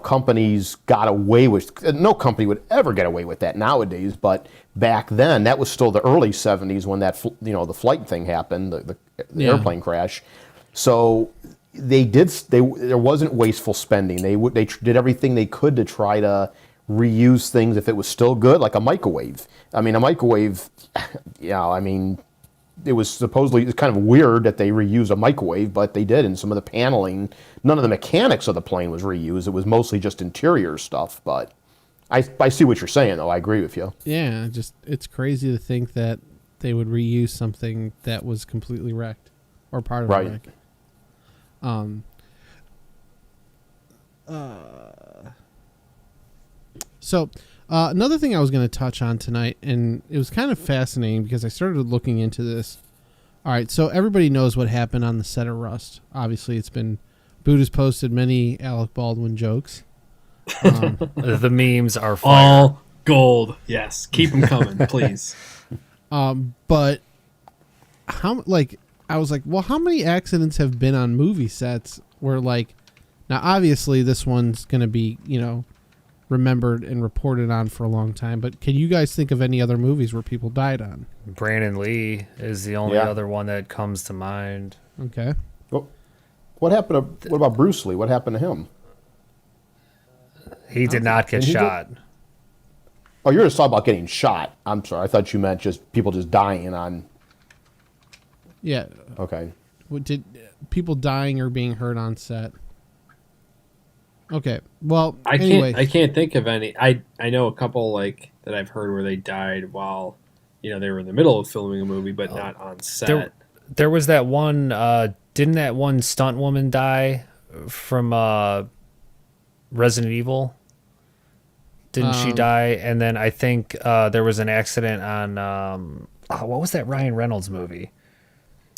companies got away with, no company would ever get away with that nowadays. But back then, that was still the early 70s when that, the flight thing happened, the airplane crash. So there wasn't wasteful spending. They did everything they could to try to reuse things if it was still good, like a microwave. I mean, a microwave, it was supposedly, it's kind of weird that they reused a microwave, but they did. And some of the paneling, none of the mechanics of the plane was reused. It was mostly just interior stuff. But I see what you're saying, though. I agree with you. Yeah, it's crazy to think that they would reuse something that was completely wrecked or part of a wreck. So another thing I was going to touch on tonight, and it was kind of fascinating because I started looking into this. All right, so everybody knows what happened on the set of Rust. Obviously, Buddha's posted many Alec Baldwin jokes. The memes are fire. All gold. Yes, keep them coming, please. But I was like, well, how many accidents have been on movie sets where, now obviously this one's going to be, remembered and reported on for a long time, but can you guys think of any other movies where people died on? Brandon Lee is the only other one that comes to mind. Okay. Well, what about Bruce Lee? What happened to him? He did not get shot. Oh, you're just talking about getting shot. I'm sorry. I thought you meant just people just dying on. Yeah. Okay. Did people dying or being hurt on set? Okay. Well, anyway. I can't think of any. I know a couple that I've heard where they died while they were in the middle of filming a movie, but not on set. There was that one. Didn't that one stunt woman die from Resident Evil? Didn't she die? And then I think there was an accident on what was that Ryan Reynolds movie?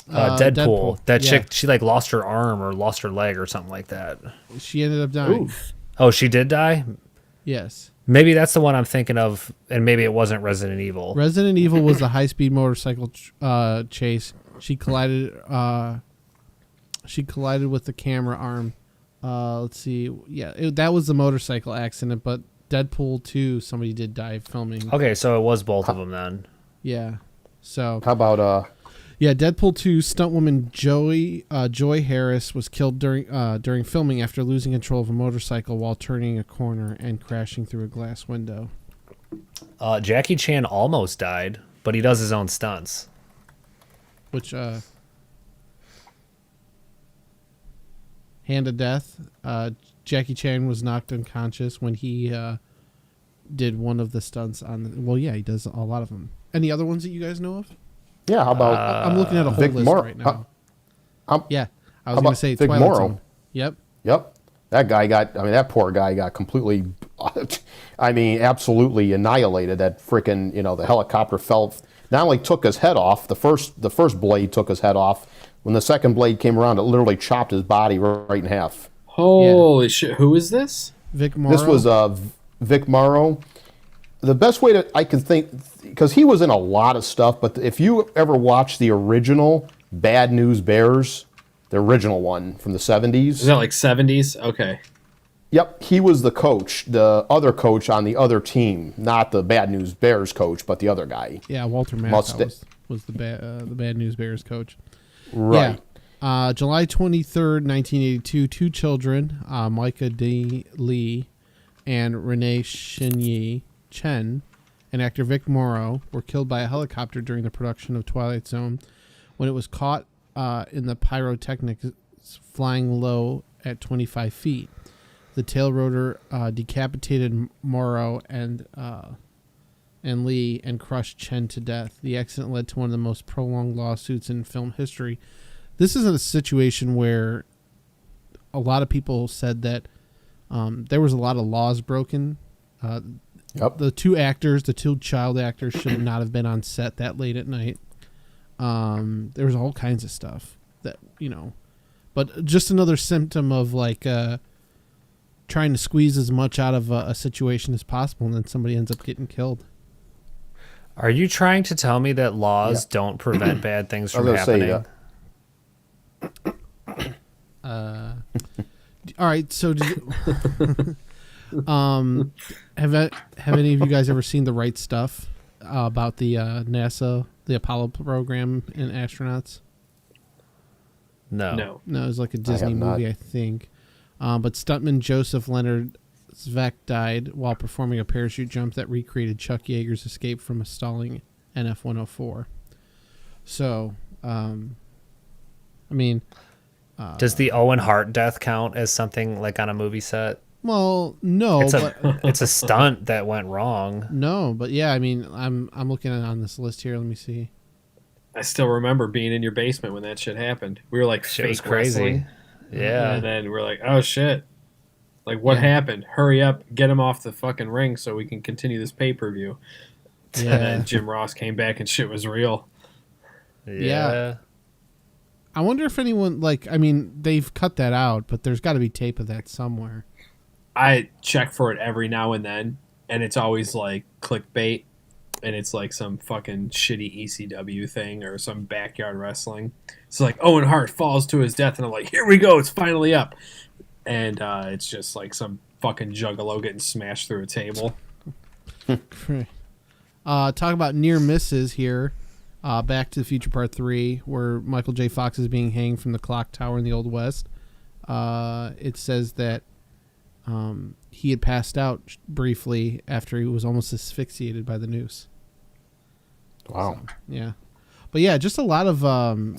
Deadpool. That chick, she lost her arm or lost her leg or something like that. She ended up dying. Oof. Oh, she did die? Yes. Maybe that's the one I'm thinking of, and maybe it wasn't Resident Evil. Resident Evil was the high-speed motorcycle chase. She collided with the camera arm. Let's see. Yeah, that was the motorcycle accident, but Deadpool 2, somebody did die filming. Okay, so it was both of them then. Yeah. So how about yeah, Deadpool 2 stuntwoman Joy Harris was killed during filming after losing control of a motorcycle while turning a corner and crashing through a glass window. Jackie Chan almost died, but he does his own stunts. Which Hand of Death, Jackie Chan was knocked unconscious when he did one of the stunts on. Well, yeah, he does a lot of them. Any other ones that you guys know of? Yeah, how about I'm looking at a whole list right now. Yeah, I was going to say Vic Twilight Morrow. Zone. Yep. That poor guy got completely, absolutely annihilated. That freaking, the helicopter fell, not only took his head off, the first blade took his head off. When the second blade came around, it literally chopped his body right in half. Holy shit. Who is this? Vic Morrow. This was Vic Morrow. The best way I can think, because he was in a lot of stuff, but if you ever watch the original Bad News Bears, the original one from the 70s. Is that 70s? Okay. Yep, he was the coach, the other coach on the other team, not the Bad News Bears coach, but the other guy. Yeah, Walter Matthau was the Bad News Bears coach. Right. Yeah. July 23rd, 1982, two children, Micah D. Lee and Renee Shinyi Chen, and actor Vic Morrow, were killed by a helicopter during the production of Twilight Zone when it was caught in the pyrotechnics flying low at 25 feet. The tail rotor decapitated Morrow and Lee and crushed Chen to death. The accident led to one of the most prolonged lawsuits in film history. This is a situation where a lot of people said that there was a lot of laws broken. Yep. The two child actors should not have been on set that late at night. There was all kinds of stuff that, but just another symptom of like trying to squeeze as much out of a situation as possible, and then somebody ends up getting killed. Are you trying to tell me that laws don't prevent bad things from happening? All right, so have any of you guys ever seen The Right Stuff about the NASA, the Apollo program and astronauts? No. No, it was like a Disney movie, I think. But stuntman Joseph Leonard Zvek died while performing a parachute jump that recreated Chuck Yeager's escape from a stalling NF-104. So, does the Owen Hart death count as something like on a movie set? Well, no, it's a stunt that went wrong. No, but yeah, I'm looking at it on this list here. Let me see. I still remember being in your basement when that shit happened. We were like, shit was fake crazy. Wrestling. Yeah. And then we're like, oh shit. Like, what happened? Hurry up, get him off the fucking ring so we can continue this pay-per-view. Yeah. And then Jim Ross came back and shit was real. Yeah. I wonder if anyone, they've cut that out, but there's got to be tape of that somewhere. I check for it every now and then, and it's always like clickbait, and it's like some fucking shitty ECW thing or some backyard wrestling. It's like Owen Hart falls to his death, and I'm like, here we go, it's finally up. And it's just like some fucking juggalo getting smashed through a table. Talk about near misses here. Back to the Future Part 3, where Michael J. Fox is being hanged from the clock tower in the Old West. It says that he had passed out briefly after he was almost asphyxiated by the noose. Wow. So, yeah. But yeah, just a lot of... I'm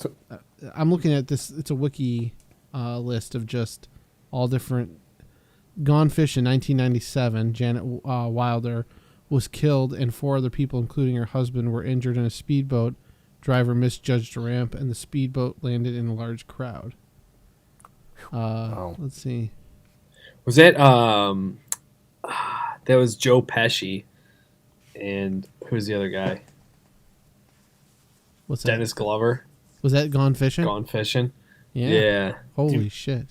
looking at this. It's a wiki list of just all different... Gone Fish in 1997, Janet Wilder was killed, and 4 other people, including her husband, were injured in a speedboat. Driver misjudged a ramp, and the speedboat landed in a large crowd. Wow. Let's see. Was that that was Joe Pesci, and who's the other guy? What's that? Dennis Glover. Was that Gone Fishing? Gone Fishing. Yeah. Holy shit.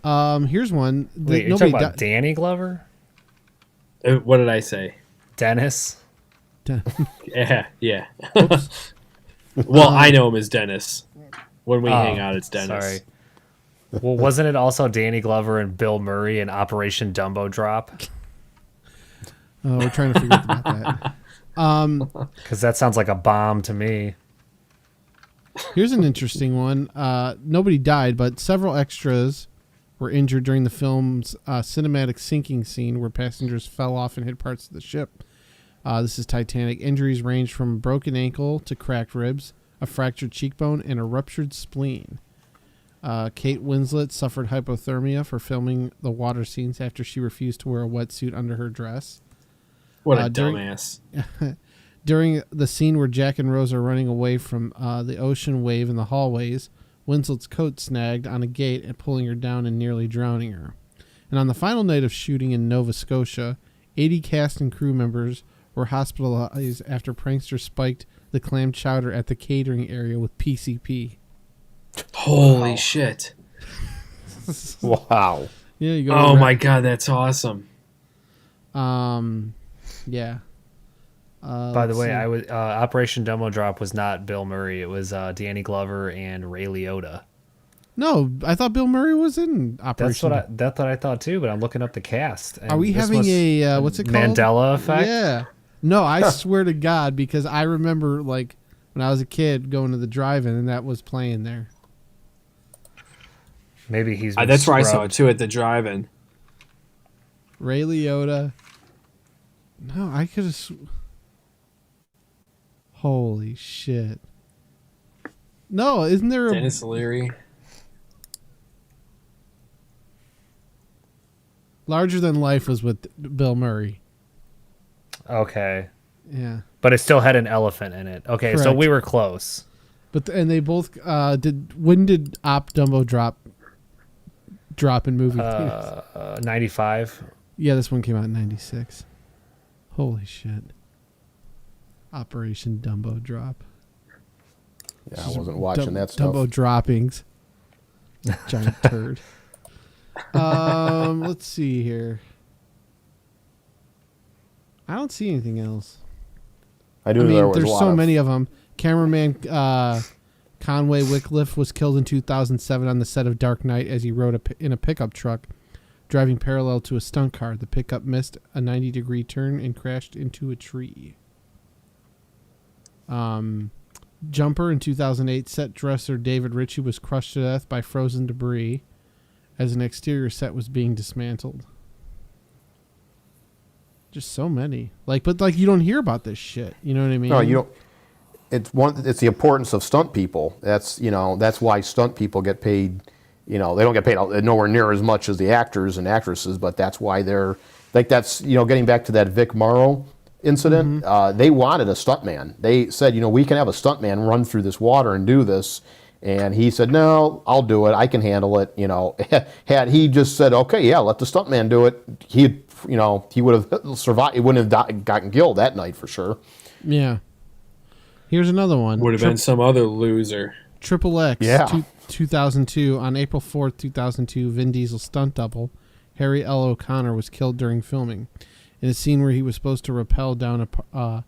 Here's one. Wait, you're talking about Danny Glover? What did I say? Dennis? Yeah. Well, I know him as Dennis. When we hang out, it's Dennis. Sorry. Well, wasn't it also Danny Glover and Bill Murray in Operation Dumbo Drop? Oh, we're trying to figure out that. Because that sounds like a bomb to me. Here's an interesting one. Nobody died, but several extras were injured during the film's cinematic sinking scene where passengers fell off and hit parts of the ship. This is Titanic. Injuries ranged from a broken ankle to cracked ribs, a fractured cheekbone, and a ruptured spleen. Kate Winslet suffered hypothermia for filming the water scenes after she refused to wear a wetsuit under her dress. What a dumbass. During the scene where Jack and Rose are running away from the ocean wave in the hallways, Winslet's coat snagged on a gate and pulling her down and nearly drowning her. And on the final night of shooting in Nova Scotia, 80 cast and crew members were hospitalized after pranksters spiked the clam chowder at the catering area with PCP. Holy shit. Wow. Yeah, you go. Oh my god, that's awesome. Yeah. By the way, I was Operation Dumbo Drop was not Bill Murray. It was Danny Glover and Ray Liotta. No, I thought Bill Murray was in Operation. That's what I thought too. But I'm looking up the cast. Are we having a what's it called? Mandela effect? Yeah. No, I swear to God, because I remember like when I was a kid going to the drive-in and that was playing there. Maybe he's. That's where I saw it too, at the drive-in. Ray Liotta. No, I could have. Holy shit. No, isn't there a... Dennis Leary. Larger Than Life was with Bill Murray. Okay. Yeah. But it still had an elephant in it. Okay, Correct. so we were close. But and they both did. When did Op Dumbo drop in movie theaters? 95. Yeah, this one came out in 96. Holy shit. Operation Dumbo Drop. Yeah, I wasn't watching that stuff. Dumbo droppings. Giant turd. Let's see here. I don't see anything else. I do. There's so many of them. Cameraman Conway Wycliffe was killed in 2007 on the set of Dark Knight as he rode in a pickup truck, driving parallel to a stunt car. The pickup missed a 90-degree turn and crashed into a tree. Jumper in 2008, set dresser David Ritchie was crushed to death by frozen debris as an exterior set was being dismantled. Just so many. But you don't hear about this shit. You know what I mean? No, you don't. It's the importance of stunt people. That's why stunt people get paid. They don't get paid nowhere near as much as the actors and actresses, but that's why they're that's getting back to that Vic Morrow incident. Mm-hmm. They wanted a stuntman. They said, we can have a stuntman run through this water and do this. And he said, no, I'll do it. I can handle it. Had he just said, okay, yeah, let the stuntman do it, he would have survived. He wouldn't have gotten killed that night for sure. Yeah. Here's another one. Would have been some other loser. Triple X, yeah. 2002. On April 4th, 2002, Vin Diesel's stunt double, Harry L. O'Connor, was killed during filming. In a scene where he was supposed to rappel down a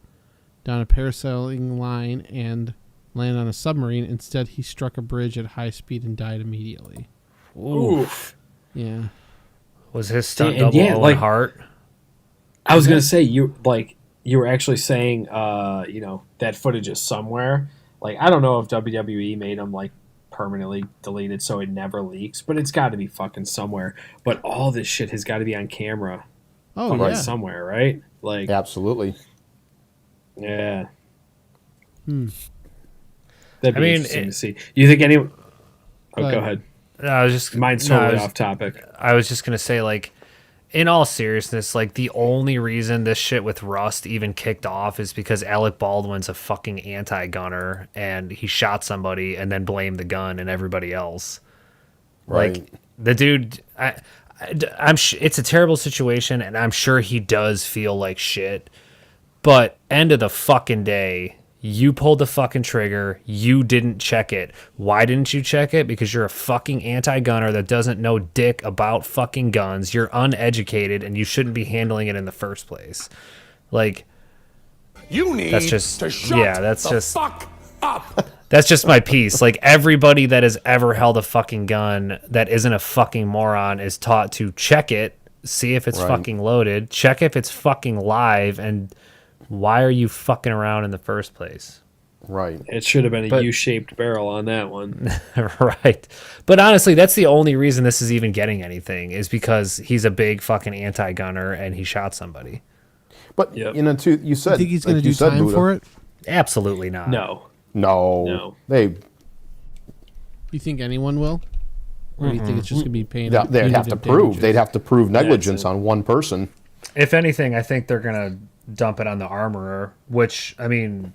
parasailing line and land on a submarine, instead he struck a bridge at high speed and died immediately. Oof. Yeah. Was his stunt double Owen Hart? I was gonna say you were actually saying that footage is somewhere. I don't know if WWE made them permanently deleted so it never leaks, but it's got to be fucking somewhere. But all this shit has got to be on camera. Oh yeah, somewhere, right? Absolutely. Yeah. That'd be interesting to see. You think anyone? Go ahead. I was just mine's totally off topic. I was just gonna say, in all seriousness, the only reason this shit with Rust even kicked off is because Alec Baldwin's a fucking anti-gunner and he shot somebody and then blamed the gun and everybody else. Right. The dude, it's a terrible situation and I'm sure he does feel like shit. But end of the fucking day, you pulled the fucking trigger. You didn't check it. Why didn't you check it? Because you're a fucking anti-gunner that doesn't know dick about fucking guns. You're uneducated and you shouldn't be handling it in the first place. You need that's just, to shut that's the just, fuck up. That's just my piece. Everybody that has ever held a fucking gun that isn't a fucking moron is taught to check it, see if it's fucking loaded, check if it's fucking live, and why are you fucking around in the first place? Right. It should have been a U-shaped barrel on that one. Right. But honestly, that's the only reason this is even getting anything is because he's a big fucking anti-gunner and he shot somebody. But, you said... You think he's going to do time for it? Absolutely not. No. You think anyone will? Or do you think it's just going to be paying? They'd have to prove. They'd have to prove negligence on one person. If anything, I think they're going to dump it on the armorer, which, who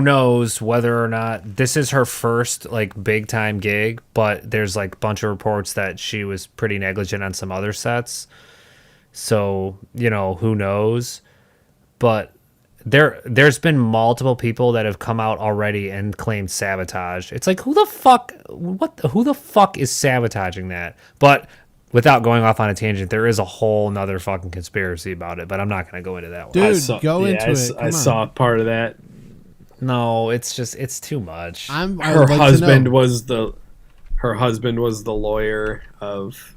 knows whether or not this is her first big time gig, but there's a bunch of reports that she was pretty negligent on some other sets. So, who knows? But there's been multiple people that have come out already and claimed sabotage. It's who the fuck is sabotaging that? But without going off on a tangent, there is a whole nother fucking conspiracy about it, but I'm not going to go into that one. Dude, go into it. I saw part of that. No, it's too much. Her husband was the lawyer of...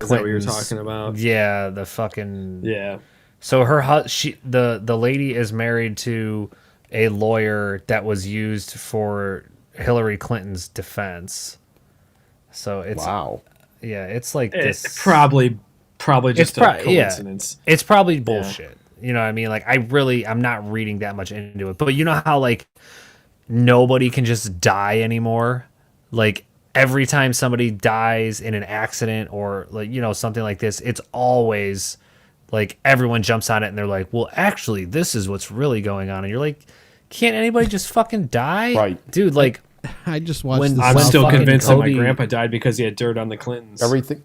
Is that what you're talking about? Yeah, the fucking... Yeah. So the lady is married to a lawyer that was used for Hillary Clinton's defense. So it's... Wow. Yeah, it's this... It's probably just a coincidence. Yeah, it's probably bullshit. You know what I mean? I'm not reading that much into it. But you know how, nobody can just die anymore? Every time somebody dies in an accident or, something like this, it's always, everyone jumps on it and they're like, well, actually, this is what's really going on. And you're like, can't anybody just fucking die? Right. Dude, I just watched when this. I'm still convinced that my Cody- grandpa died because he had dirt on the Clintons. Everything.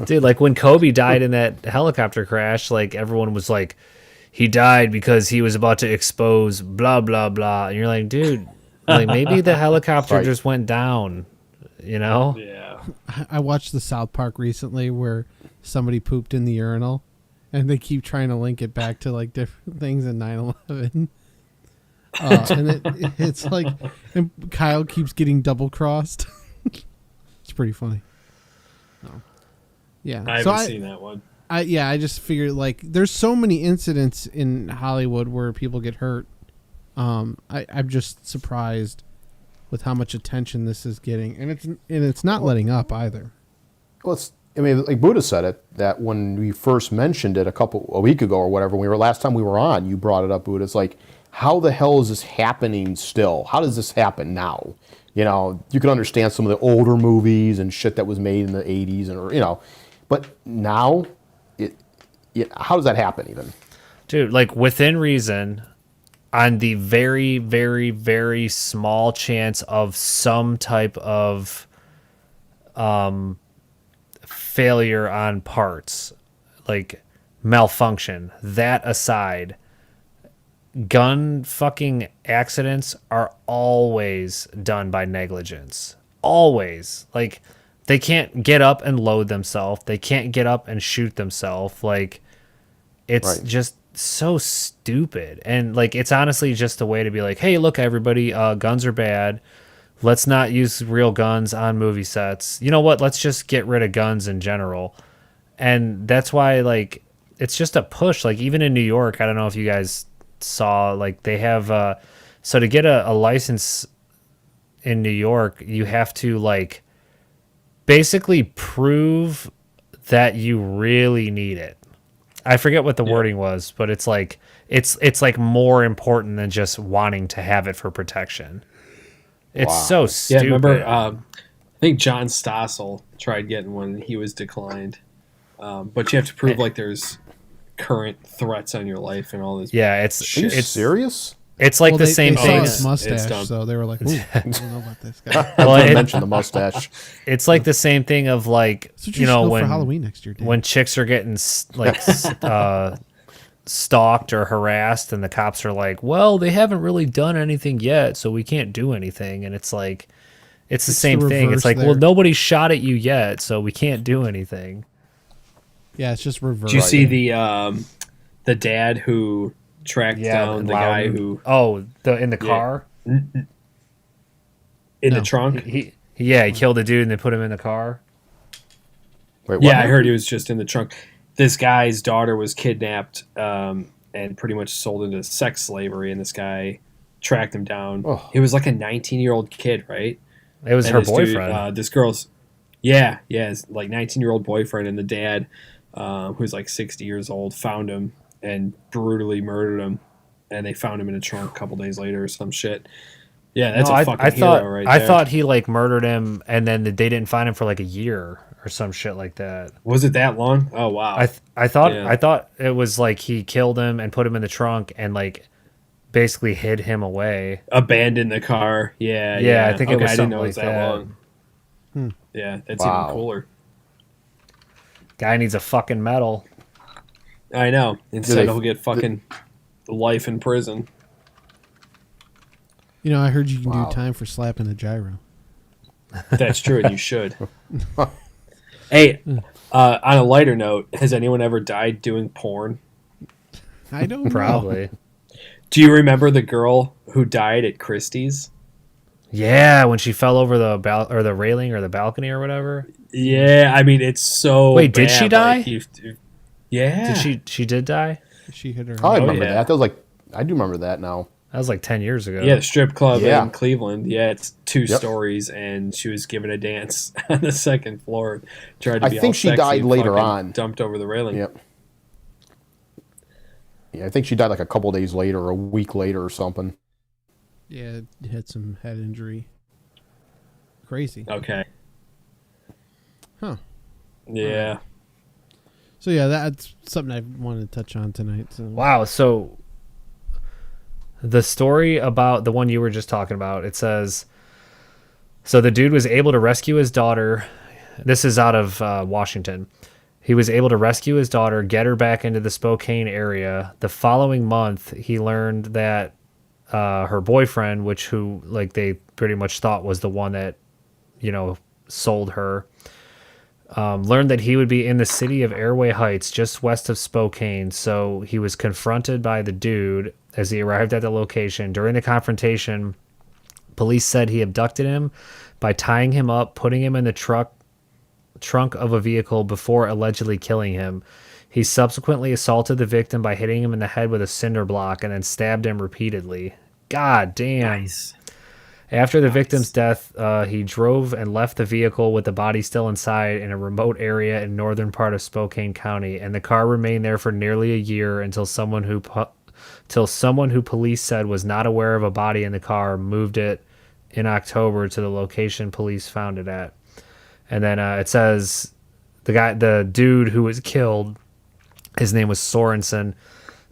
Dude, like when Kobe died in that helicopter crash, like everyone was like, he died because he was about to expose blah blah blah. And you're like, dude, like maybe the helicopter just went down, you know? Yeah. I watched the South Park recently where somebody pooped in the urinal, and they keep trying to link it back to like different things in 9/11. And it's like, and Kyle keeps getting double crossed. It's pretty funny. Oh. Yeah, I haven't seen that one. I just figured like there's so many incidents in Hollywood where people get hurt. I'm just surprised with how much attention this is getting, and it's not letting up either. Well, like Buddha said it, that when we first mentioned it a week ago or whatever, last time we were on, you brought it up, Buddha. It's like, how the hell is this happening still? How does this happen now? You know, you can understand some of the older movies and shit that was made in the 80s, but now, how does that happen even? Dude, like within reason, on the very, very, very small chance of some type of failure on parts, like malfunction, that aside, gun fucking accidents are always done by negligence. Always. Like, they can't get up and load themselves. They can't get up and shoot themselves. Like, it's just so stupid. And, like, it's honestly just a way to be like, hey, look, everybody, guns are bad. Let's not use real guns on movie sets. You know what? Let's just get rid of guns in general. And that's why, like, it's just a push. Like, even in New York, I don't know if you guys saw, like, they have so to get a license in New York, you have to like basically prove that you really need it. I forget what the wording was, but it's like it's like more important than just wanting to have it for protection. It's so stupid. Yeah, remember I think John Stossel tried getting one and he was declined. But you have to prove like there's current threats on your life and all this. Yeah, it's serious. It's like the same they thing. Saw his mustache, so they were like, "Ooh, I don't know about this guy." Well, I mentioned the mustache. It's like the same thing of like, you know, when for Halloween next year, when chicks are getting like stalked or harassed, and the cops are like, "Well, they haven't really done anything yet, so we can't do anything." And it's like, it's the same thing. It's like, well, nobody shot at you yet, so we can't do anything. Yeah, it's just reverse. Did you see the dad who tracked down the guy who in the car in the trunk? He killed a dude and they put him in the car. Wait, what? I heard he was just in the trunk. This guy's daughter was kidnapped and pretty much sold into sex slavery, and this guy tracked him down. He was like a 19-year-old kid, right? It was her boyfriend. This girl's his like 19-year-old boyfriend, and the dad, who's like 60 years old, found him and brutally murdered him, and they found him in a trunk a couple days later or some shit. Yeah, that's a fucking hero right there. I thought he like murdered him, and then they didn't find him for like a year or some shit like that. Was it that long? Oh wow. I thought it was like he killed him and put him in the trunk and like basically hid him away. Abandoned the car. Yeah. I think it was I didn't something know it like was that long. Yeah, that's even cooler. Guy needs a fucking medal. I know. Instead, he'll get fucking life in prison. You know, I heard you can do time for slapping a gyro. That's true, and you should. Hey, on a lighter note, has anyone ever died doing porn? I don't know. Probably. Do you remember the girl who died at Christie's? Yeah, when she fell over the railing or the balcony or whatever. Yeah, I mean it's so. Wait, did bad. she die? Like, yeah. She did die? She hit her. I remember that. That was like, I do remember that now. That was like 10 years ago. Yeah, the strip club in Cleveland. Yeah, it's 2 stories, and she was given a dance on the second floor. Tried to be I think she died later on. Dumped over the railing. Yep. Yeah, I think she died like a couple days later, or a week later, or something. Yeah, had some head injury. Crazy. Okay. Huh. Yeah. So yeah, that's something I wanted to touch on tonight. So. Wow. So the story about the one you were just talking about, it says, so the dude was able to rescue his daughter This is out of Washington. He was able to rescue his daughter, get her back into the Spokane area. The following month, he learned that her boyfriend, who they pretty much thought was the one that, sold her, learned that he would be in the city of Airway Heights, just west of Spokane. So he was confronted by the dude as he arrived at the location. During the confrontation, police said he abducted him by tying him up, putting him in the trunk of a vehicle before allegedly killing him. He subsequently assaulted the victim by hitting him in the head with a cinder block and then stabbed him repeatedly. God damn. Nice. After the victim's death, he drove and left the vehicle with the body still inside in a remote area in northern part of Spokane County, and the car remained there for nearly a year until someone who police said was not aware of a body in the car moved it in October to the location police found it at. And then it says the dude who was killed, his name was Sorensen.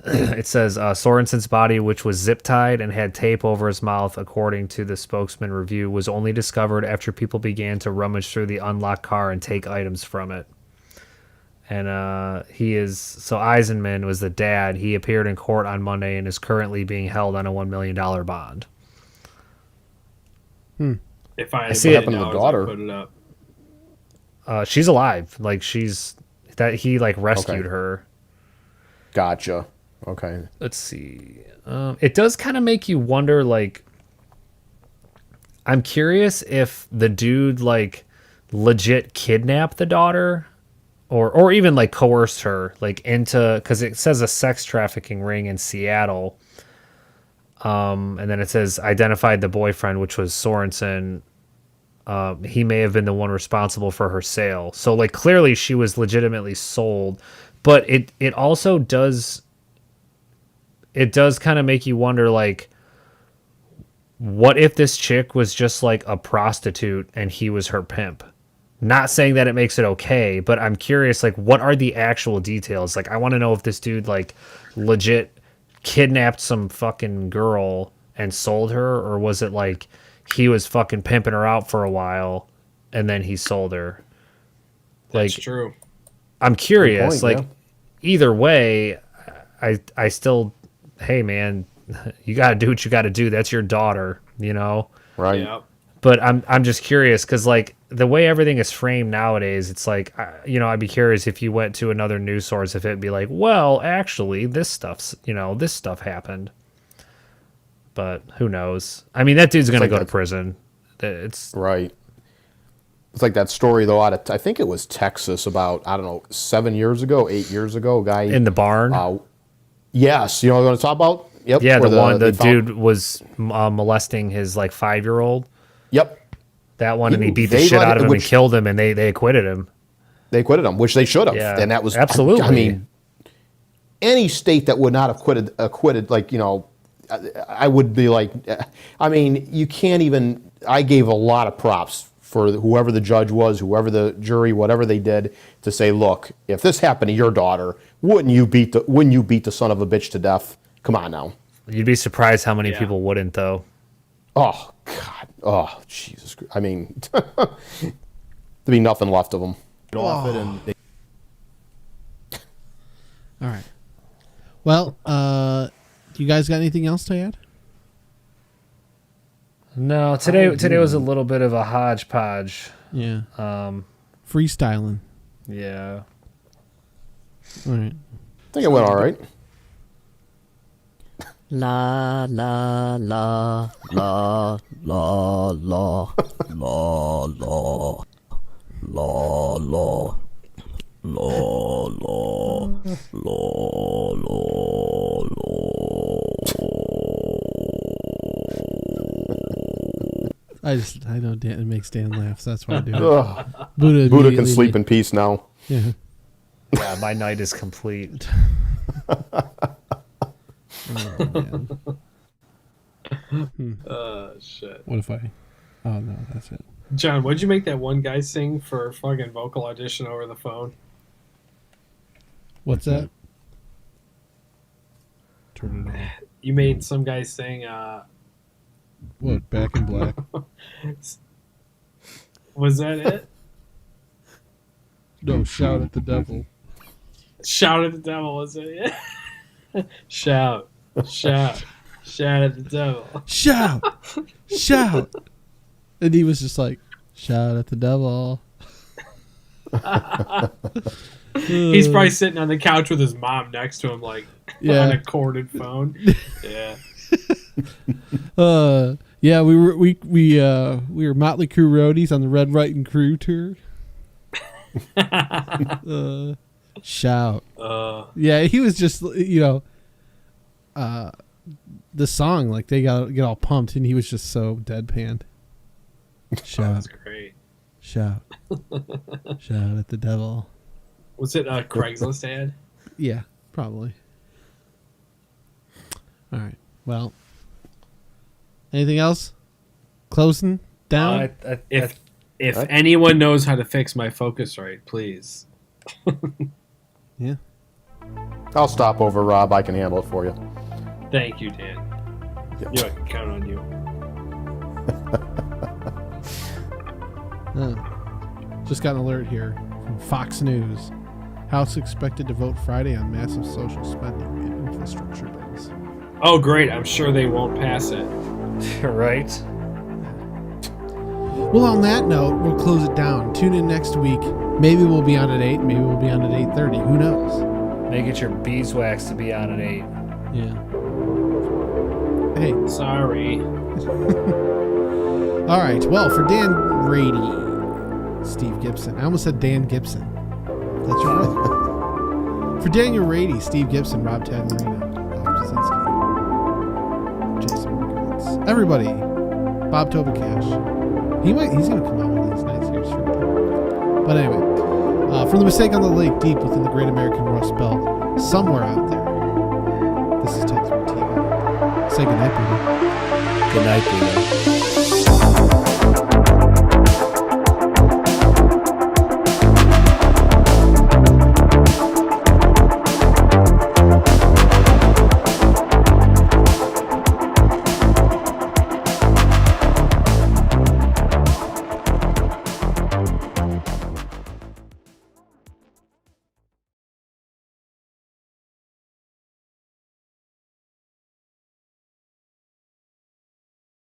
It says Sorensen's body, which was zip tied and had tape over his mouth, according to the spokesman review, was only discovered after people began to rummage through the unlocked car and take items from it. And Eisenman was the dad. He appeared in court on Monday and is currently being held on a $1 million bond. If I see what happened to the $1 daughter. I'd put it up. She's alive. He rescued her. Gotcha. Okay. Let's see. It does kind of make you wonder, I'm curious if the dude legit kidnapped the daughter or even coerced her into, because it says a sex trafficking ring in Seattle. And then it says identified the boyfriend, which was Sorensen. He may have been the one responsible for her sale. So clearly she was legitimately sold, but it also does kind of make you wonder, what if this chick was just a prostitute and he was her pimp? Not saying that it makes it okay, but I'm curious, what are the actual details? I want to know if this dude legit kidnapped some fucking girl and sold her, or was it he was fucking pimping her out for a while and then he sold her? That's true. I'm curious. Good point, either way, I still, hey man, you got to do what you got to do. That's your daughter, Right. Yeah. But I'm just curious because the way everything is framed nowadays, it's I'd be curious if you went to another news source if it'd be well, actually, this stuff happened. But who knows? I mean, that dude's gonna go to prison. It's right. It's like that story though out of I think it was Texas about 8 years ago, guy in the barn. Yes, you know what I'm going to talk about. Yep. Yeah, the dude was molesting his 5-year-old. Yep. That one, and he beat the shit out of him and killed him, and they acquitted him. They acquitted him, which they should have. Yeah, and that was absolutely. I mean, any state that would not have acquitted, I would be you can't even. I gave a lot of props for whoever the judge was, whoever the jury, whatever they did, to say, look, if this happened to your daughter, wouldn't you beat the son of a bitch to death? Come on now. You'd be surprised how many people wouldn't, though. Oh God. Oh Jesus. I mean, there'd be nothing left of them. Off it and All right. Well, you guys got anything else to add? No, today was a little bit of a hodgepodge. Yeah. Freestyling. Yeah. All right. I think it went all right. La la la la la la la la la la la la I know Dan, it makes Dan laugh, so that's why I do it. Ugh. Buddha can sleep in peace now. Yeah. Yeah, my night is complete. Shit. What if I? Oh no, that's it. John, what'd you make that one guy sing for fucking vocal audition over the phone? What's that? Turn it on. You made some guy sing. What? Back in Black. Was that it? No, shout at the devil. Shout at the devil, is it? Shout at the devil. Shout. And he was just like, shout at the devil. He's probably sitting on the couch with his mom next to him, like on a corded phone. Yeah. Yeah, we were Motley Crue roadies on the Red, Right, and Crew tour. Shout. Yeah, he was just, the song, like, they get all pumped, and he was just so deadpanned. Shout. That's great. Shout. Shout at the devil. Was it a Craigslist ad? Yeah, probably. All right. Well, anything else? Closing down? If anyone knows how to fix my Focusrite, please. Yeah. I'll stop over, Rob. I can handle it for you. Thank you, Dan. Yep. Yeah, I can count on you. Just got an alert here from Fox News. House expected to vote Friday on massive social spending and infrastructure bills. Oh, great. I'm sure they won't pass it. Right. Well, on that note, we'll close it down. Tune in next week. Maybe we'll be on at 8. Maybe we'll be on at 8:30. Who knows? Make it your beeswax to be on at 8. Yeah. Hey. Sorry. All right. Well, for Dan Rady, Steve Gibson. I almost said Dan Gibson. That's your brother. For Daniel Rady, Steve Gibson, Rob Tadmarino, Bob Jasinski, Jason Markowitz, everybody, Bob Tobacash. He's going to come out one of these nights here, sure. But anyway, from the mistake on the lake, deep within the Great American Rust Belt, somewhere out there, this is T3TV. Say goodnight, Peter. Good night, Peter.